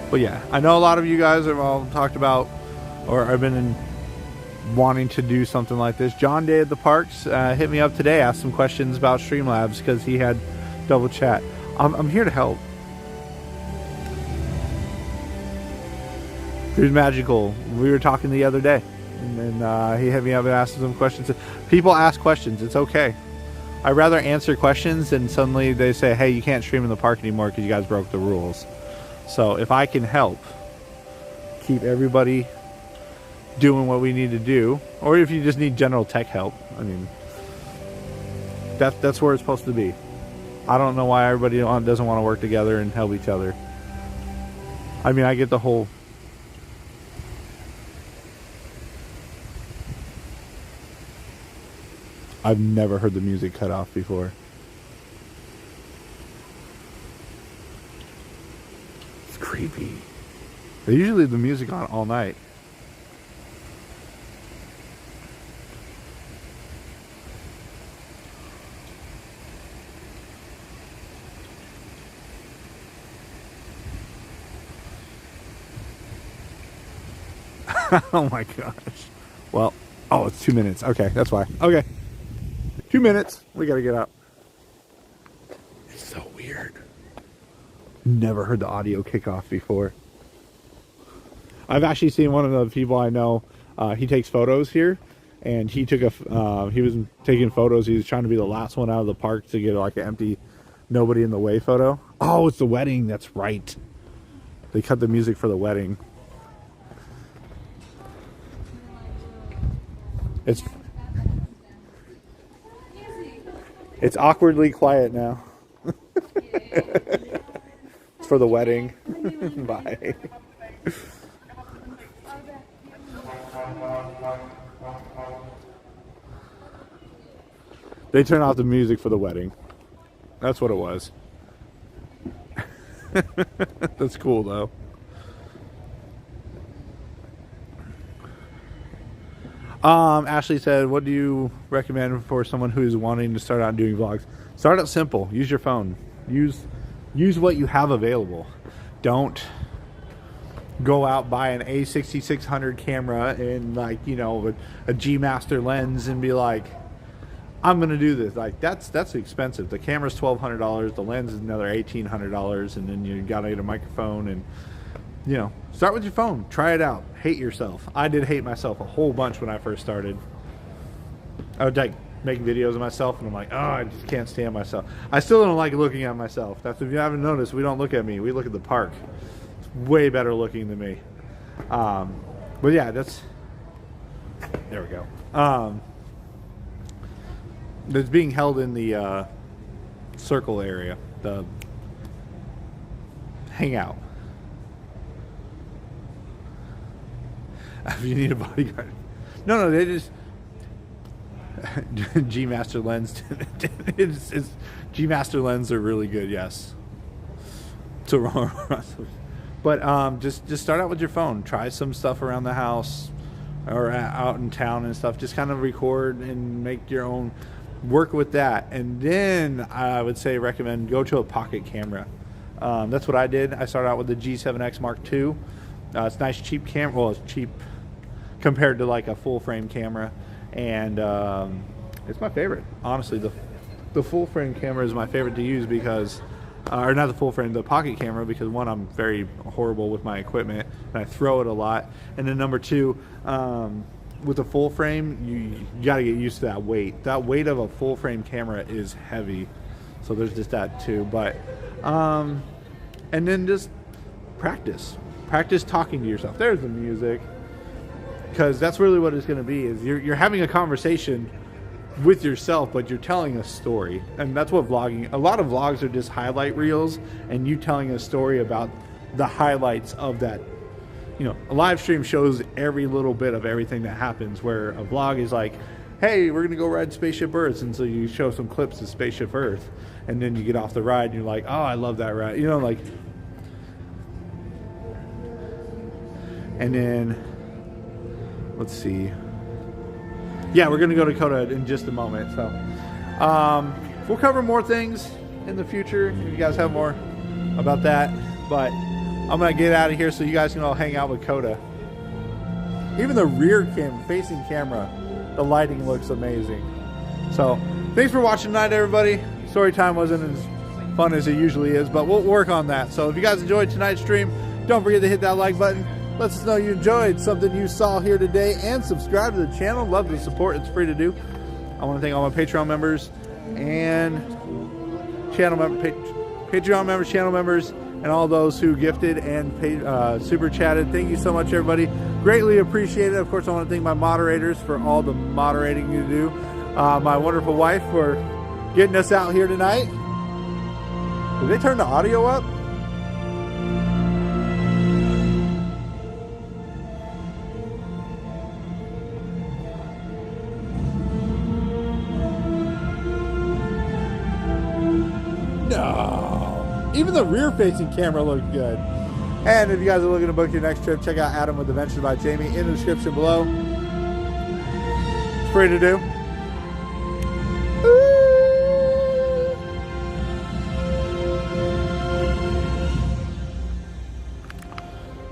But yeah, I know a lot of you guys have all talked about or have been wanting to do something like this. John Day at the Parks hit me up today, asked some questions about Streamlabs because he had double chat. I'm here to help. He was magical. We were talking the other day, and he had me asking some questions. People ask questions. It's okay. I'd rather answer questions than suddenly they say, hey, you can't stream in the park anymore because you guys broke the rules. So if I can help keep everybody doing what we need to do, or if you just need general tech help, I mean, that's where it's supposed to be. I don't know why everybody doesn't want to work together and help each other. I mean, I get the whole... I've never heard the music cut off before. It's creepy. They usually leave the music on all night. Oh my gosh. Well, oh, it's 2 minutes. Okay, that's why. Okay. 2 minutes. We gotta get up. It's so weird. Never heard the audio kick off before. I've actually seen one of the people I know. He takes photos here, and he took he was taking photos. He was trying to be the last one out of the park to get like an empty, nobody in the way photo. Oh, it's the wedding. That's right. They cut the music for the wedding. It's awkwardly quiet now. It's for the wedding. Bye. They turn off the music for the wedding. That's what it was. That's cool though. Ashley said, what do you recommend for someone who's wanting to start out doing vlogs? Start out simple. Use your phone. Use what you have available. Don't go out, buy an A6600 camera and like, you know, a G Master lens and be like, I'm gonna do this. Like that's expensive. The camera's $1,200, the lens is another $1,800, and then you gotta get a microphone. And you know, start with your phone. Try it out. Hate yourself. I did hate myself a whole bunch when I first started. I would like make videos of myself, and I'm like, oh, I just can't stand myself. I still don't like looking at myself. That's if you haven't noticed. We don't look at me. We look at the park. It's way better looking than me. But yeah, that's. There we go. It's being held in the circle area, the hangout. If you need a bodyguard. No, they just G Master lens. It's G Master lens are really good. Yes. So wrong. But just start out with your phone. Try some stuff around the house or out in town and stuff. Just kind of record and make your own. Work with that, and then I would say recommend go to a pocket camera. That's what I did. I started out with the G7X Mark II. It's a nice cheap camera. Well, it's cheap compared to like a full frame camera, and it's my favorite. Honestly, the full frame camera is my favorite to use because, or not the full frame, the pocket camera, because one, I'm very horrible with my equipment and I throw it a lot, and then number two, with a full frame, you got to get used to that weight. That weight of a full frame camera is heavy, so there's just that too. But and then just practice talking to yourself. There's the music, because that's really what it's going to be. Is you're having a conversation with yourself, but you're telling a story, and that's what vlogging. A lot of vlogs are just highlight reels, and you telling a story about the highlights of that. You know, a live stream shows every little bit of everything that happens, where a vlog is like, hey, we're going to go ride Spaceship Earth, and so you show some clips of Spaceship Earth, and then you get off the ride, and you're like, oh, I love that ride. You know, like, and then, let's see. Yeah, we're going to go to Coda in just a moment, so we'll cover more things in the future if you guys have more about that, but I'm going to get out of here so you guys can all hang out with Coda. Even the rear facing camera, the lighting looks amazing. So, thanks for watching tonight, everybody. Story time wasn't as fun as it usually is, but we'll work on that. So, if you guys enjoyed tonight's stream, don't forget to hit that like button. Let us know you enjoyed something you saw here today, and subscribe to the channel. Love the support. It's free to do. I want to thank all my Patreon members and Patreon members, channel members, and all those who gifted and paid, super chatted. Thank you so much, everybody. Greatly appreciate it. Of course, I want to thank my moderators for all the moderating you do. My wonderful wife for getting us out here tonight. Did they turn the audio up? No. Even the rear-facing camera looked good. And if you guys are looking to book your next trip, check out Adam with Adventure by Jamie in the description below. It's free to do.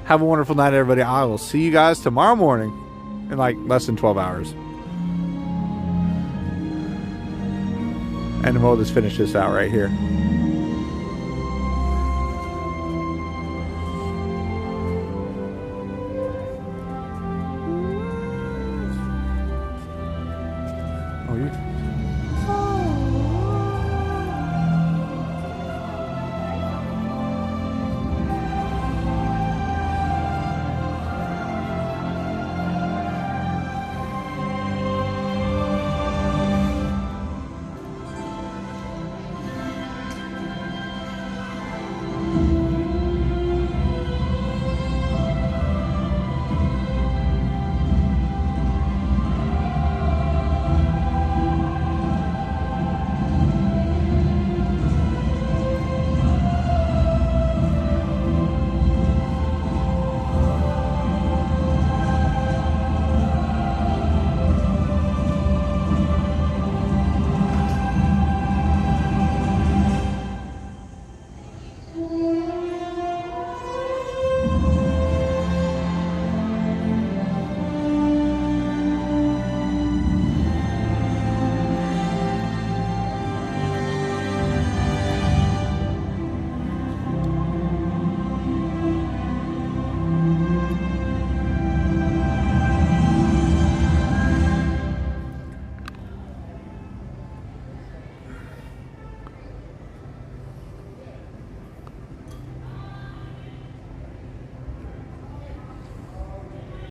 Have a wonderful night, everybody. I will see you guys tomorrow morning in like less than 12 hours. And then we'll just finish this out right here. Oh, you...